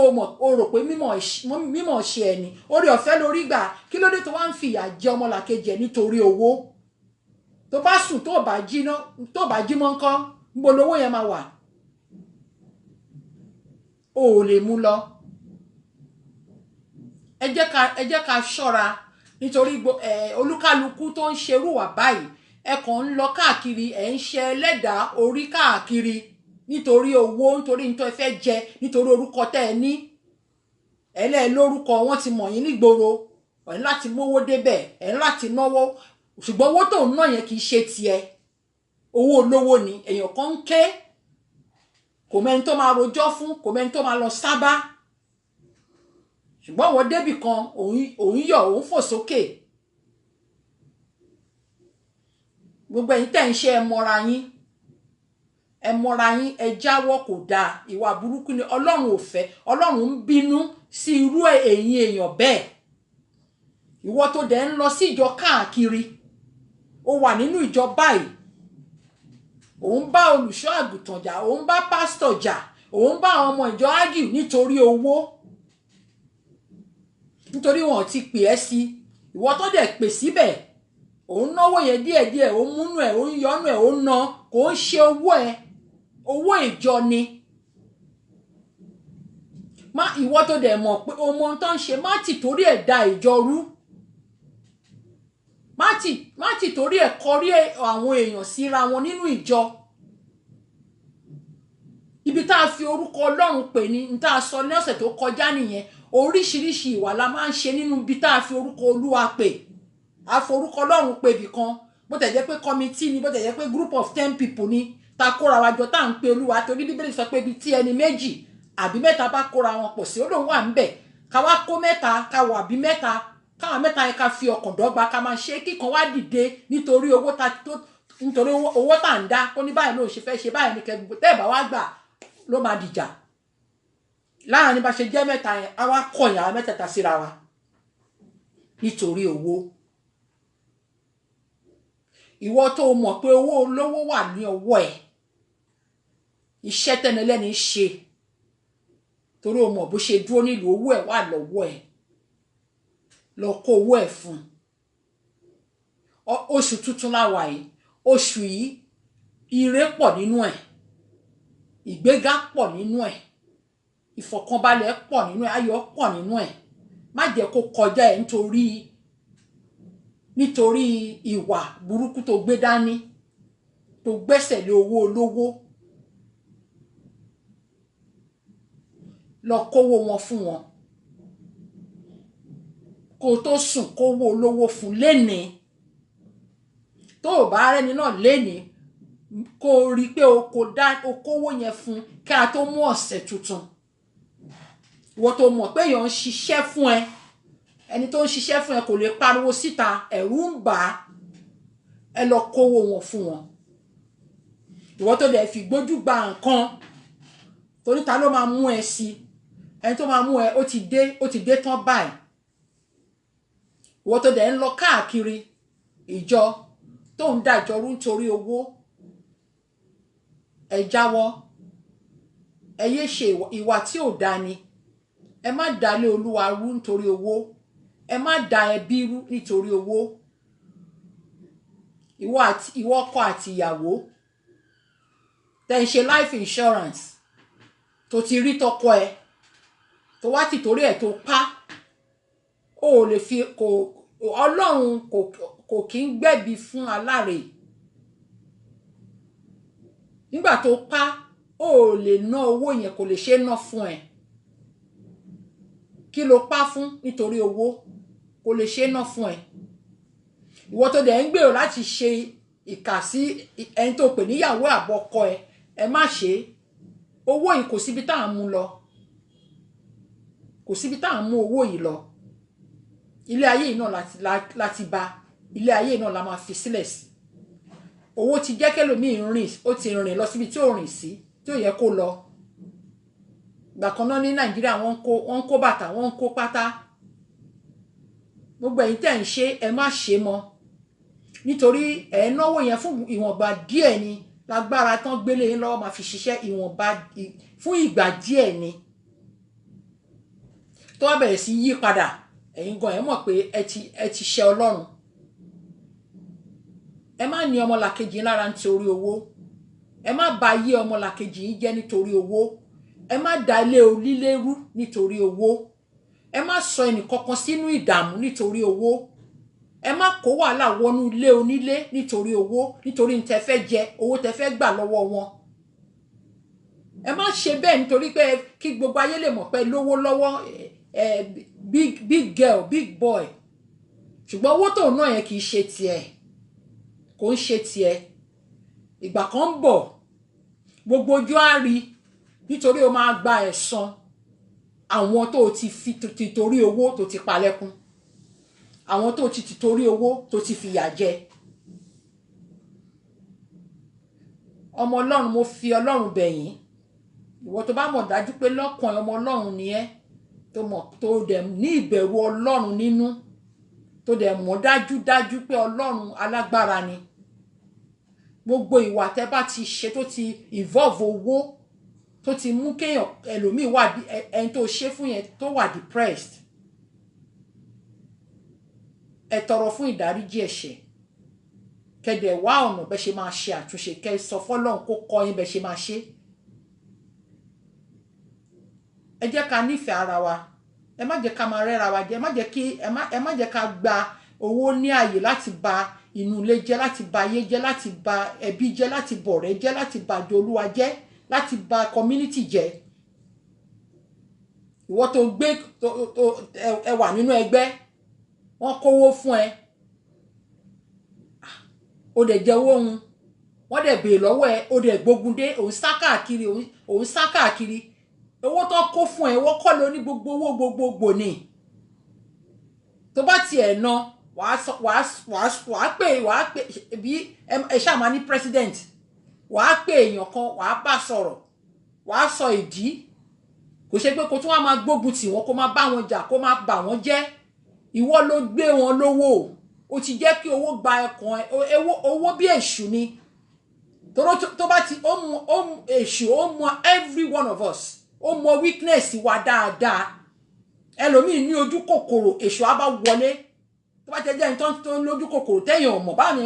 Speaker 1: o rò pé mímọ̀ ṣe ẹni orí ọ̀fẹ́ lórí gbà kí ló dé tó wá ń fìyà jẹ ọmọlàkejì ẹ nítorí owó tó bá sùn tó bá jí mọ́ ńkọ́ níbo lówó yẹn máa wà o ò lè mú lọ ẹ jẹ́ ká ṣọ́ra nítorí olúkálukú tó ń ṣerú wà báyìí ẹ kàn ń lọ káàkiri ẹ ń ṣe ẹlẹ́dàá orí káàkiri nítorí owó nítorí nítorí ẹ fẹ́ jẹ nítorí orúkọ tẹ́ ẹ ní lórúkọ wọn ti mọ̀ yín nígboro ẹ ní láti mówó débẹ̀ ẹ ní láti náwó ṣùgbọ́n owó tó ń ná yẹn kì í ṣe tiẹ̀ owó olówó ni èèyàn kan ń ké kò mẹ́ni tó máa rojọ́ fún kò mẹ́ni tó máa lọ sábà ṣùgbọ́n wọ́n débì kan òun yọ̀ òun fò sókè gbogbo ẹ̀yin tẹ́ ń ṣe ẹ mọ́ra yín ẹ jáwọ́ kò dáa ìwà burúkú ni Ọlọ́run ò fẹ́ Ọlọ́run ń bínú sí irú èèyàn bẹ́ẹ̀ ìwọ tó dẹ̀ ń lọ sí ìjọ káàkiri ó wà nínú ìjọ báyìí òun bá olùṣọ́ àgùntàn jà òun bá pásítọ̀ jà òun bá àwọn ọmọ ìjọ ágì nítorí owó nítorí wọn ti pè ẹ́ sí ìwọ tó dẹ̀ pè síbẹ̀ òun náwó yẹn díẹ̀díẹ̀ òun múnú ẹ̀ òun yọnú ẹ̀ òun ná kò ń ṣe owó ìjọ ni ìwọ tó dẹ̀ mọ̀ pé ọmọ tó ń ṣe má ti torí ẹ̀ da ìjọ rú má ti torí ẹ̀ kọrí àwọn èèyàn síra wọn nínú ìjọ ibi tá a fi orúkọ Ọlọ́run pè ní tá a sọ ní ọ̀sẹ̀ tó kọjá nìyẹn oríṣiríṣi ìwà la máa ń ṣe nínú ibi tá a fi orúkọ Olúwa pè a forúkọ Ọlọ́run pè bìkan bó tẹ̀ jẹ́ pé committee ni bó tẹ̀ jẹ́ pé group of 10 people ni ta kóra wa jọ tá à ń pe Olúwa torí Bíbélì sọ pé ibi tí ẹni méjì àbí mẹ́ta bá kóra wọn pọ̀ sí ó lóun wà ń bẹ̀ ká wá kó mẹ́ta ká wà bí mẹ́ta káwọn mẹ́ta yẹn ká fi ọkàn dọ́gba ká máa ṣe kíkan wá dìde nítorí owó tá à ń dá ó ní báyìí ló ń ṣe fẹ́ ṣe báyìí ní kẹgbẹ́ tẹ́ ẹ̀ bá wá gbà ló máa dìjà láàrin bá ṣe jẹ́ mẹ́ta yẹn á wá kọ̀yìn àwọn mẹ́tẹ̀ẹ̀ta síra wa nítorí owó ìwọ tó mọ̀ pé owó olówó wà ní ọwọ́ ẹ̀ iṣẹ́ tẹ́nilẹ́ni ṣe torí o mọ̀ bó ṣe dúró nílùú owó ẹ̀ wà lọ́wọ́ ẹ̀ lọ kó owó ẹ̀ fún oṣù tuntun láwa yìí oṣù yìí ire pọ̀ nínú ẹ̀ ìgbéga pọ̀ nínú ẹ̀ ìfọ̀kànbalẹ̀ pọ̀ nínú ẹ̀ ayọ̀ pọ̀ nínú ẹ̀ má jẹ́ kó kọjá ẹ̀ nítorí ìwà burúkú tó gbé dání tó gbẹ́sẹ̀ lé owó olówó lọ kówó wọn fún wọn kó tó sùn kówó olówó fún lénìí tó o bá rẹ́ni náà lénìí kó o rí pé o kówó yẹn fún kí a tó mú ọ̀sẹ̀ tuntun ìwọ tó mọ̀ pé èèyàn ń ṣiṣẹ́ fún ẹ ẹni tó ń ṣiṣẹ́ fún ẹ kò lè pariwo síta ẹ̀rù ń bà á ẹ lọ kówó wọn fún wọn ìwọ tó dẹ̀ fi gbójú gba nǹkan torí ta ló máa mú ẹ sí ẹni tó máa mú ẹ ó ti dé tán báyìí ìwọ tó dẹ̀ ń lọ káàkiri ìjọ tó ń dájọ rú nítorí owó ẹ jáwọ́ ẹ yé ṣe ìwà tí ò dáa ni ẹ má dalé Olúwa rú nítorí owó ẹ má da ẹbí rú nítorí owó. Ìwọ ọkọ àti ìyàwó tẹ́ ń ṣe life insurance tó ti rí tọkọ ẹ tó wá ti torí ẹ̀ tó pa, ó lè fi Ọlọ́run kò kí ń gbẹ̀bí fún aláre. Nígbà tó pa, ó lè ná owó yẹn, kò lè ṣe ná fún ẹ. Kí ló pa fún nítorí owó? Kò lè ṣe ná fún ẹ. Ìwọ tó dẹ̀ ń gbèrò láti ṣe ìkà sí ẹni tó pè níyàwó àbọ̀kọ ẹ má ṣe. Owó yìí kò síbi tá à ń mú lọ. Kò síbi tá à ń mú owó yìí lọ. Ilé ayé yìí náà láti bá, ilé ayé yìí náà la máa fi sílẹ̀ sí. Owó ti jẹ́ kẹ́lòmíì rìn, ó ti rìn lọ síbi tí ó rìn sí, tí ó yẹ kó lọ. Ìgbà kan náà ní Nàìjíríà wọ́n ń kó bàtà, wọ́n ń kó pátá. Gbogbo ẹ̀yin tẹ́ ń ṣe, ẹ má ṣe mọ́. Nítorí ẹ náwó yẹn fún ìwọ̀nba díẹ̀ ni, lágbára tán gbélé yín lọ́wọ́ máa fi ṣiṣẹ́ ìwọ̀nba fún ìgbà díẹ̀ ni. Tó wá bẹ̀rẹ̀ sí yí padà, ẹ̀yin gan ẹ mọ̀ pé ẹ ti ṣẹ Ọlọ́run. Ẹ má ní ọmọlàkejì lára nítorí owó. Ẹ má bà ayé ọmọlàkejì yín jẹ́ nítorí owó. Ẹ má dá ilé onílé rú nítorí owó. Ẹ má sọ ẹnìkankan sínú ìdààmú nítorí owó. Ẹ má kó wàhálà wọnú ilé onílé nítorí owó, nítorí n tẹ́ fẹ́ jẹ, owó tẹ́ fẹ́ gbà lọ́wọ́ wọn. Ẹ má ṣe bẹ́ẹ̀ nítorí pé kí gbogbo ayé lè mọ̀ pé lówó lọ́wọ́, big girl, big boy. Ṣùgbọ́n owó tó ná yẹn kì í ṣe tiẹ̀. Kò ń ṣe tiẹ̀. Ìgbà kan ń bọ̀, gbogbo ojú á rí, nítorí o máa gba ẹ̀san àwọn tó ti torí owó tó ti pa lẹ́kún. Àwọn tó ti torí owó tó ti fìyà jẹ. Ọmọ Ọlọ́run, mo fi Ọlọ́run bẹ̀ yín. Ìwọ tó bá mọ̀ dájú pé lọ́kàn ọmọ Ọlọ́run ni ẹ́, tó dẹ̀ ní ìbẹ̀rù Ọlọ́run nínú, tó dẹ̀ mọ̀ dájú pé Ọlọ́run alágbára ni. Gbogbo ìwà tẹ́ bá ti ṣe tó ti involve owó, tó ti mú kéèyàn ẹlòmíì wà, ẹni tó ṣe fún yẹn tó wà depressed. Ẹ tọrọ fún ìdáríjì ẹ̀ṣẹ̀. Kẹ́dẹ̀ wá ọ̀nà bẹ́ ṣe máa ṣe àtúnṣe, kẹ́ sọ fọ́lọ́run kó kọ́ yín bẹ́ ṣe máa ṣe. Ẹ jẹ́ ká nífẹ̀ẹ́ ara wa. Ẹ má jẹ́ ká máa rẹ́ra wa jẹ. Ẹ má jẹ́ ká gba owó ní ààyè láti ba inú ilé jẹ́, láti ba ayé jẹ́, láti ba ẹbí jẹ́, láti bọ̀rẹ́ jẹ́, láti ba Olúwa jẹ́, láti ba community jẹ́. Ìwọ tó gbé ẹ wà nínú ẹgbẹ́, wọ́n kówó fún ẹ. O dẹ̀ jẹ owó hun. Wọ́n dẹ̀ béèrè lọ́wọ́ ẹ, o dẹ̀ gbógun dé, òun sá káàkiri. Owó tó kó fún ẹ, wọ́n kọ́ ló ní gbogbo owó gbogbogbò ni. Tó bá tiẹ̀ ná, wàá pè bí ẹ ṣáà máa ní president. Wàá pè èèyàn kan, wàá bá sọ̀rọ̀, wàá sọ ìdí. Kò ṣe pé kó tún wá máa gbógun tì wọ́n, kó máa bá wọn jà, kó máa bà wọ́n jẹ́. Ìwọ ló gbé wọn lówó. O ti jẹ́ kí owó gba ẹkàn ẹ. Owó bí èṣù ni. Tó bá ti èṣù, ó mọ every one of us. Ó mọ weakness wa dáadáa. Ẹlòmíì ní ojú kòkòrò, èṣù á bá wọlé. Tó bá jẹ́ ẹni tó ń lójú kòkòrò tẹ́yàn ò mọ̀, báwo ni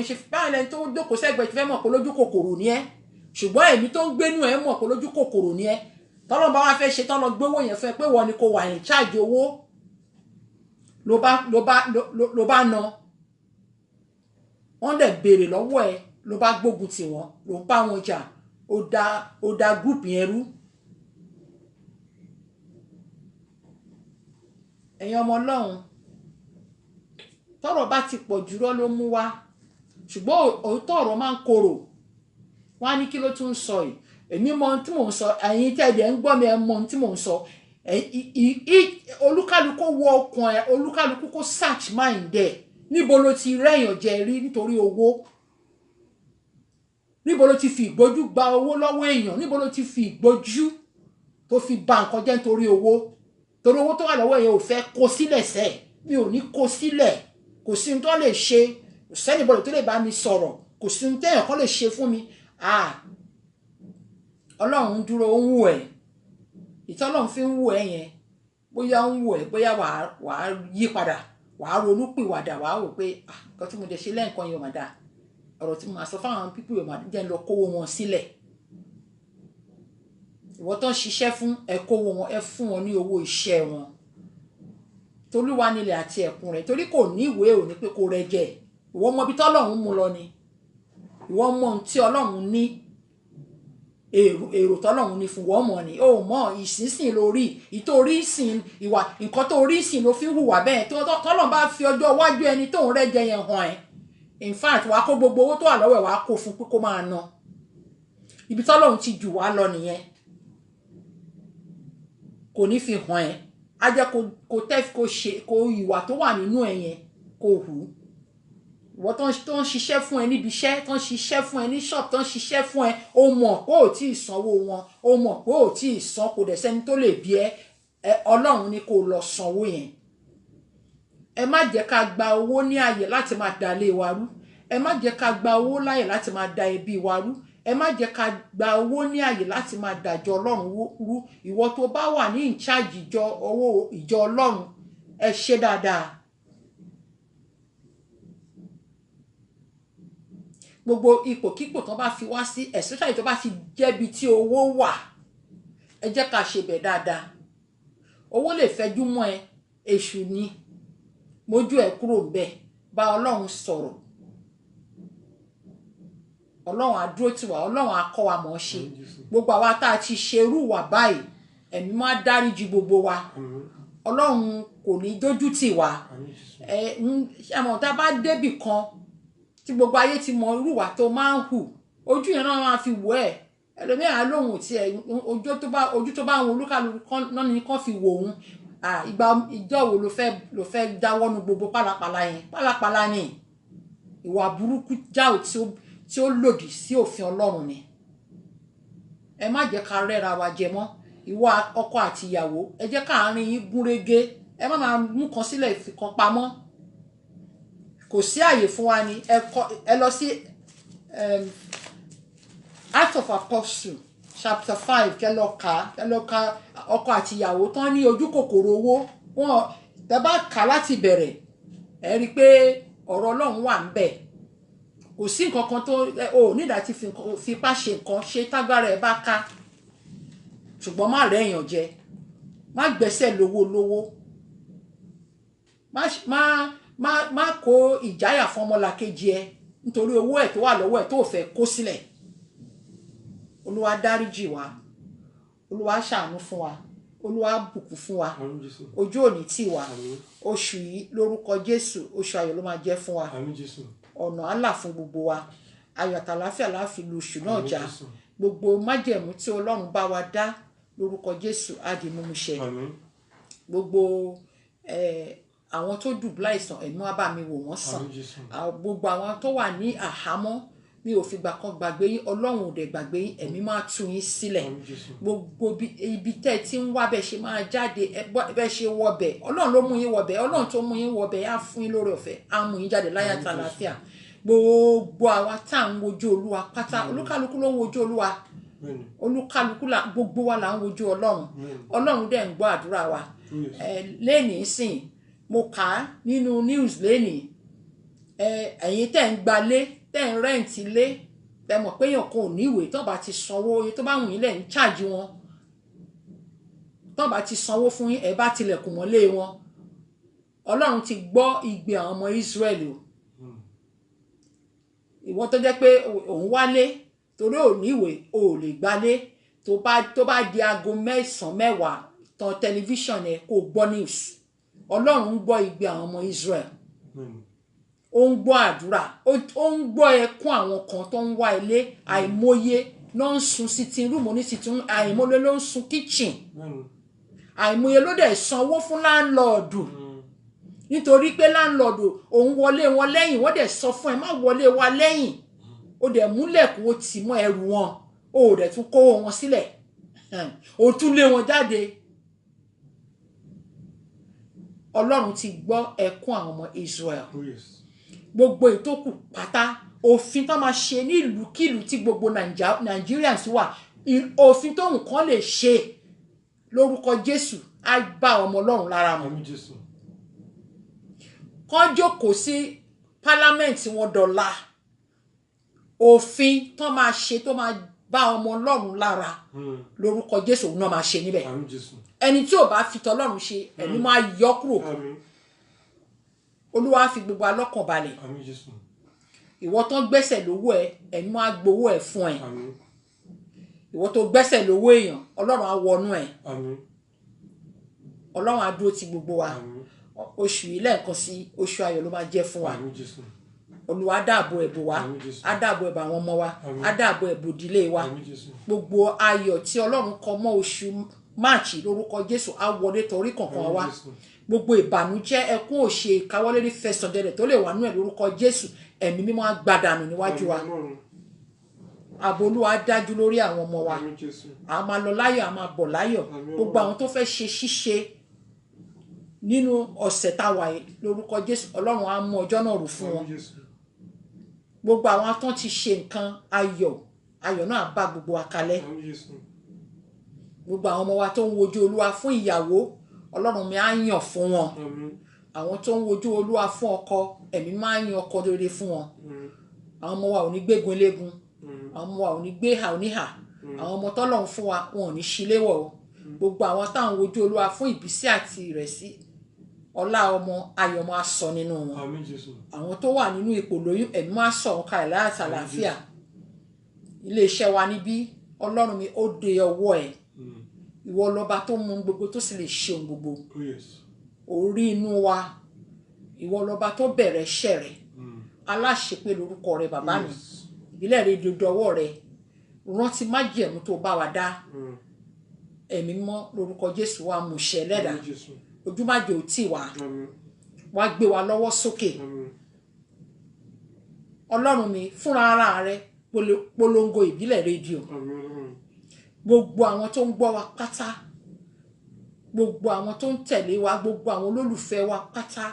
Speaker 1: ẹni tó jókòó sẹ́gbẹ̀ẹ́ ti fẹ́ mọ̀ pé lójú kòkòrò ni ẹ́. Ṣùgbọ́n èmi tó ń gbénú ẹ mọ̀ pé lójú kòkòrò ni ẹ́. Tọ́lọ́run bá wá fẹ́ ṣe tán lọ gbówó yẹn fún ẹ pé wọ́n ni kò wà in charge owó. Ló bá ná. Wọ́n dẹ̀ béèrè lọ́wọ́ ẹ, ló bá gbógun tì wọ́n, ló bá wọn jà, ó dá group yẹn rú. Ẹ̀yin ọmọ Ọlọ́run, tọ́rọ̀ bá ti pọ̀ jùlọ ló mú wá. Ṣùgbọ́n òótọ́ ọ̀rọ̀ máa ń korò. Wọ́n á ní kí ló tún ń sọ yìí. Èmi mọ ohun tí mò ń sọ, ẹ̀yin tẹ́lẹ̀ ń gbọ́ mi, ẹ mọ ohun tí mò ń sọ. Olúkálùkù wọ ọkàn ẹ, olúkálùkù kó search mind ẹ. Níbo ló ti rẹ́yàn jẹ rí nítorí owó? Níbo ló ti fi ìgbójú gba owó lọ́wọ́ èèyàn? Níbo ló ti fi ìgbójú tó fi ba nǹkan jẹ́ nítorí owó? Torí owó tó wà lọ́wọ́ yẹn ò fẹ́ kó sílẹ̀ sẹ́. Mi ò ní kó sílẹ̀. Kò sí ohun tó lè ṣe. Kò sẹ́nìbọ̀dì tó lè bá mi sọ̀rọ̀. Kò sí ohun téèyàn kan lè ṣe fún mi. Ọlọ́run dúró ń wò ẹ́. Ìtọ́ Ọlọ́run fi ń wò ẹ́ yẹn. Bóyá ń wò ẹ́, bóyá wàá yí padà. wàá ronú pìwàdà wàá wò pé nǹkan tí mo dẹ̀ ṣe lẹ́ǹkan yóò máa dà ọ̀rọ̀ tí mo máa sọ fáwọn pípì yóò máa jẹ́ ń lọ kówó wọn sílẹ̀ ìwọ tó ń ṣiṣẹ́ fún ẹ kówó wọn ẹ fún wọn ní owó iṣẹ́ wọn tolúwa nílẹ̀ àti ẹ̀kún rẹ̀ torí kò ní ìwé ò ní pé kó rẹ jẹ ìwọ mọ ibi tọ́lọ́run mú lọ ni ìwọ mọ ohun tí Ọlọ́run ní èrò tọ́lọ́run ní fún wọ́n mọ̀ ni ó mọ̀ ìsinsìn lórí ìtorí ìsìn ìwà nǹkan tó rí ìsìn ló fi hùwà bẹ́ẹ̀ tọ́lọ́run bá fi ọjọ́ iwájú ẹni tóun rẹ́ jẹ yẹn hàn ẹ́ in fact wàá kó gbogbo owó tó wà lọ́wọ́ ẹ̀ wàá kó fún pé kó máa ná ibi tọ́lọ́run ti jù wá lọ nìyẹn kò ní fi hàn ẹ́ á jẹ́ kó tẹ́ kó ìwà tó wà nínú ẹ̀ yẹn kó hù ìwọ tó ń ṣiṣẹ́ fún ẹ níbi iṣẹ́ tó ń ṣiṣẹ́ fún ẹ ní ṣọ́ọ̀bù tó ń ṣiṣẹ́ fún ẹ o mọ̀ pé ò tí ì sanwó wọn o mọ̀ pé ò tí ì san kò dẹ̀ sẹ́ni tó lè bí ẹ Ọlọ́run ni kó lọ sanwó yẹn ẹ má jẹ́ ká gba owó ní àyè láti máa da ilé wa rú ẹ má jẹ́ ká gba owó láyè láti máa da ẹbí wa rú ẹ má jẹ́ ká gba owó ní àyè láti máa dàjọ Ọlọ́run rú ìwọ tó bá wà ní ìcháàjì ìjọ Ọlọ́run ẹ ṣe dáadáa gbogbo ipòkípò tó bá fi wá sí especially tó bá ti jẹ́bi tí owó wà ẹ jẹ́ ká ṣe bẹ̀ dáadáa owó lè fẹjú mọ́ ẹ èṣù ni mójú ẹ kúrò ńbẹ̀ bá Ọlọ́run sọ̀rọ̀ Ọlọ́run á dúró tì wá Ọlọ́run á kọ́ wa mọ̀ ṣe gbogbo àwa tá a ti ṣerú wà báyìí ẹ̀mí máa dáríjì gbogbo wa Ọlọ́run kò ní dójú tì wá àmọ́ tá a bá débì kan tí gbogbo ayé ti mọ irú wa tó máa ń hù ojú yẹn náà máa fi wò ẹ́ ẹlòmíràn lóhùn tí ẹ ojú tó bá ń wo olúkàlùkù náà ni kàn fi wò òun ìjọ wo ló fẹ́ dáwọ́nu gbogbo pálapàla yẹn pálapàla ni ìwà burúkú jáò tí ó lòdì sí òfin Ọlọ́run ni ẹ má jẹ́ ká rẹ́ra wa jẹ mọ́ ìwà ọkọ àti ìyàwó ẹ jẹ́ káàárín yín gúnrégé ẹ má máa mú kan sílẹ̀ ìfikàn pamọ́ kò sí àyè fún wa ni ẹ lọ sí Acts of Apostles chapter 5 kẹ́ lọ ka ọkọ àti ìyàwó tán ní ojú kòkòrò owó wọn tẹ́ bá kà láti bẹ̀rẹ̀ ẹ rí i pé ọ̀rọ̀ Ọlọ́run wà ń bẹ̀ kò sí nǹkan kan tó nídà tí fipá ṣe nǹkan ṣe tágbára ẹ bá ká ṣùgbọ́n má rẹ́ èèyàn jẹ má gbẹ́sẹ̀ lówó má kó ìjáyà fún ọmọlàkejì ẹ nítorí owó ẹ tó wà lọ́wọ́ ẹ tó fẹ́ kó sílẹ̀ Olúwa dáríjì wa Olúwa ṣàánú fún wa Olúwa bùkún fún wa ojú òní tì wá oṣù yìí lórúkọ Jésù oṣù ayọ̀ ló máa jẹ́ fún wa ọ̀nà àlà fún gbogbo wa ayọ̀ àtàláfíà láfi lu oṣù náà já gbogbo májẹ̀mú tí Ọlọ́run bá wa dá lórúkọ Jésù á di mímúṣẹ gbogbo àwọn tó dùbúlà àìsàn ẹ̀mí wá bá mi wò wọ́n sàn gbogbo àwọn tó wà ní àhámọ́ mi ò fìgbà kan gbàgbé yín Ọlọ́run ò dẹ̀ gbàgbé yín ẹ̀mí máa tú yín sílẹ̀ gbogbo ibi tẹ́ ẹ ti ń wá bẹ́ẹ̀ ṣe máa jáde bẹ́ẹ̀ ṣe wọbẹ̀ Ọlọ́run ló mú yín wọbẹ̀ Ọlọ́run tó mú yín wọbẹ̀ á fún yín lórí ọ̀fẹ́ á mú yín jáde láyà tá àlàáfíà gbogbo àwa tá à ń wojú Olúwa pátá olúkálukú ló ń wojú Olúwa olúkálukú gbogbo wa là ń wojú Ọlọ́run dẹ̀ ń gbọ́ àdúrà wa lẹ́nìí sìn mo kà á nínú news lẹ́nìí ẹ̀yin tẹ́ ń gbalé tẹ́ ń rẹ́ǹtì lé tẹ́ mọ̀ pé èèyàn kan ò ní ìwé tó bá ti sanwó iye tó bá wù yín lẹ̀ ń ṣáàjì wọn tó bá ti sanwó fún yín ẹ bá tilẹ̀kùn mọ́lé wọn Ọlọ́run ti gbọ́ igbe àwọn ọmọ Ísírẹ́lì o ìwọ tó jẹ́ pé òun wálé torí ò ní ìwé ò lè gbalé tó bá di aago 9-10 tan tẹlifíṣàn ẹ kó gbọ́ news Ọlọ́run ń gbọ́ igbe àwọn ọmọ Israel ó ń gbọ́ àdúrà ó ń gbọ́ ẹkún àwọn kan tó ń wá ilé àìmọye ló ń sun sitting room ní sitting room àìmọye ló ń sun kitchen àìmọye ló dẹ̀ sanwó fún láńlọ́ọ̀dù nítorí pé láńlọ́ọ̀dù òun wọlé wọn lẹ́yìn wọ́n dẹ̀ sọ fún ẹ má wọlé wa lẹ́yìn ó dẹ̀ múlẹ̀kùn ó tì mọ́ ẹrù wọn ó dẹ̀ tún kó wọn sílẹ̀ ó tún lé wọn jáde Ọlọ́run ti gbọ́ ẹkún àwọn ọmọ Israel gbogbo ìtókù pátá òfin tó máa ṣe ní ìlúkìlú tí gbogbo Nigerians wà òfin tó nǹkan lè ṣe lórúkọ Jésù á bá ọmọ Ọlọ́run lára mu kán jókòó sí parliament wọn dọ̀la òfin tó máa ṣe tó máa bá ọmọ Ọlọ́run lára lórúkọ Jésù náà máa ṣe níbẹ̀ ẹni tí ò bá fi tọlọ́run ṣe ẹ̀mí máa yọ kúrò Olúwa fi gbogbo alọ́kàn balẹ̀ ìwọ tó gbẹ́sẹ̀ lówó ẹ ẹ̀mí máa gbowó ẹ fún ẹ ìwọ tó gbẹ́sẹ̀ lówó èèyàn Ọlọ́run á wọnú ẹ Ọlọ́run á dúró ti gbogbo wa oṣù yìí lẹ́ẹ̀kan sí oṣù ayọ̀ ló máa jẹ́ fún wa Olúwa á dáàbò ẹ̀bò wa á dáàbò ẹ̀bò àwọn ọmọ wa á dáàbò ẹ̀bò ìdílé wa gbogbo ayọ̀ tí Ọlọ́run kọ mọ́ oṣù máàcì lórúkọ Jésù á wọlé torí kankan wa gbogbo ìbànújẹ́ ẹkún òṣè ìkáwọ́lé ní fẹsọ̀dẹ̀dẹ̀ tó lè wà nú ẹ̀ lórúkọ Jésù ẹ̀mí mímọ́ á gbàdànù níwájú wa ààbò Olúwa á dájú lórí àwọn ọmọ wa a máa lọ láyọ̀ a máa bọ̀ láyọ̀ gbogbo àwọn tó fẹ́ ṣe ṣíṣe nínú ọ̀sẹ̀ tá a wà yìí lórúkọ Jésù Ọlọ́run á mú ọjọ́ náà rò fún wọn gbogbo àwọn atán ti ṣe nǹkan ayọ̀ náà bá gbogbo wa kalẹ̀ gbogbo àwọn ọmọ wa tó ń wojú Olúwa fún ìyàwó Ọlọ́run mi á yàn fún wọn àwọn tó ń wojú Olúwa fún ọkọ ẹ̀mí máa ń yan ọkọ rere fún wọn àwọn ọmọ wa ò ní gbégun elégun àwọn ọmọ wa ò ní gbé hà oníhà àwọn ọmọ tọ́lọ́run fún wa wọn ò ní ṣíléwọ̀ o gbogbo àwọn táwọn wojú Olúwa fún ìbísí àti ìrẹsì ọlá ọmọ ayọ̀ máa sọ nínú wọn àwọn tó wà nínú ipò lóyún ẹ̀mí máa sọ wọn kalẹ̀ láti àlàáfíà iléeṣẹ́ wa níbí Ọlọ́run mi ó de ọwọ́ ẹ̀ ìwọ lọ́ba tó mú gbogbo tó sì lè ṣe ohun gbogbo orí inú wa ìwọ lọ́ba tó bẹ̀rẹ̀ iṣẹ́ rẹ̀ aláṣepé lórúkọ rẹ̀ bàbá mi ìbílẹ̀ rẹ̀ dodo ọwọ́ rẹ̀ rántí májẹ̀mú tó bá wa dá ẹ̀mí mọ́ lórúkọ Jésù wa mú ṣẹ lẹ́dà ojúmájò tí wá gbé wa lọ́wọ́ sókè Ọlọ́run mi fúnra ara rẹ̀ polongo ìbílẹ̀ rédíò gbogbo àwọn tó ń gbọ́ wa pátá gbogbo àwọn tó ń tẹ̀lé wa gbogbo àwọn olólùfẹ́ wa pátá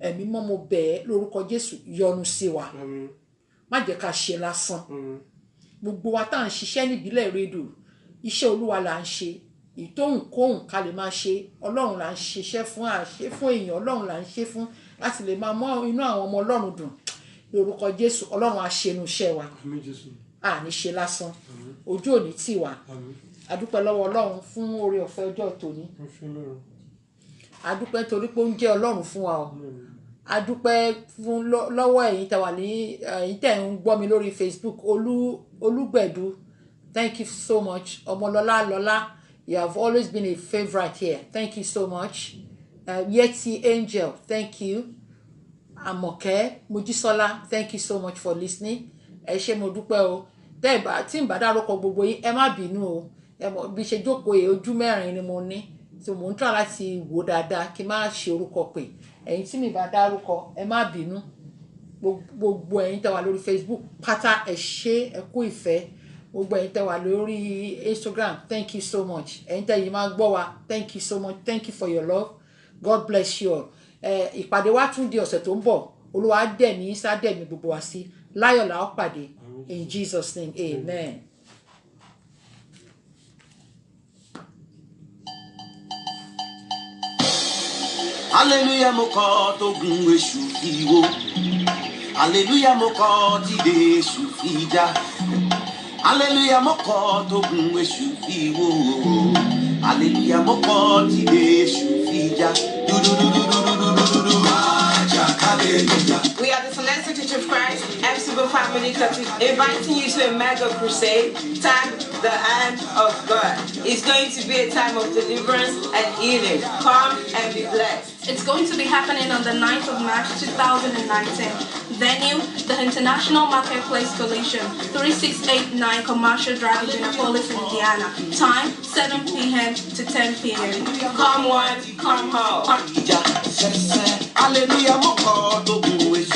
Speaker 1: ẹ̀mí mọ́ mo bẹ̀ ẹ́ lórúkọ Jésù yọ́nú sí wa má jẹ́ ká ṣe lásán gbogbo wa tá à ń ṣiṣẹ́ níbílẹ̀ rédíò iṣẹ́ Olúwa là ń ṣe ìtóhùn kóhùn ká lè máa ṣe Ọlọ́run là ń ṣiṣẹ́ fún àṣẹ fún èèyàn Ọlọ́run là ń ṣe fún láti lè máa mọ́ inú àwọn ọmọ Ọlọ́run dùn lórúkọ Jésù Ọlọ́run á ṣe inú iṣẹ́ wa ní ṣe lásán ojú òní tì wá adúpẹ́ lọ́wọ́ Ọlọ́run fún oore ọ̀fẹ́ ọjọ́ tòní adúpẹ́ torí pé ó ń jẹ́ Ọlọ́run fún wa o adúpẹ́ fún lọ́wọ́ ẹ̀yin tẹ́ wà ní ẹ̀yin tẹ́ ń gbọ́ mi lórí Facebook Olúgbẹ̀dú thank you so much Ọmọlọ́lá you have always been a favourite here thank you so much Yeti Angel thank you Àmọ̀kẹ́ Mojísọ́lá thank you so much for listening ẹ ṣé mo dúpẹ́ o tí n bá dárúkọ gbogbo yín ẹ má bínú o bí ṣe jókòó yìí ojú mẹ́rin ni mo ní tí mo ń tọ́ láti wò dáadáa kí n má ṣe orúkọ pé ẹ̀yin tí mi bá dárúkọ ẹ má bínú gbogbo ẹ̀yin tẹ́ wà lórí Facebook pátá ẹ ṣé ẹ kú ìfẹ́ gbogbo ẹ̀yin tẹ́ wà lórí Instagram thank you so much ẹ̀yin tẹ́ yìí máa gbọ́ wa thank you so much thank you for your love God bless you all ìpàdé wa tún di ọ̀sẹ̀ tó ń bọ̀ Olúwa dẹ̀ ní sádẹ̀ mi gbogbo wa sí láyọ̀ la ó pàdé in Jesus name amen.
Speaker 3: Hallelujah mo kọ tó gun èṣù fi wó hallelujah mo kọ tí dé èṣù fi já hallelujah mo kọ tó gun èṣù fi wó hallelujah mo kọ tí dé èṣù fi já dúdúdúdúdúdúdúdú májà hallelujah.
Speaker 4: We are the Celestial Church of Christ, FCB Family Church, inviting you to a mega crusade, time the hand of God. It's going to be a time of deliverance and healing. Come and be blessed.
Speaker 5: It's going to be happening on the 9th of March 2019. Venue, the International Marketplace Coalition, 3689 Commercial Drive, Indianapolis, Indiana. Time, 7 p.m. to 10 p.m.
Speaker 4: Come one, come home.
Speaker 3: Hallelujah, mo kọ tó gun èṣù.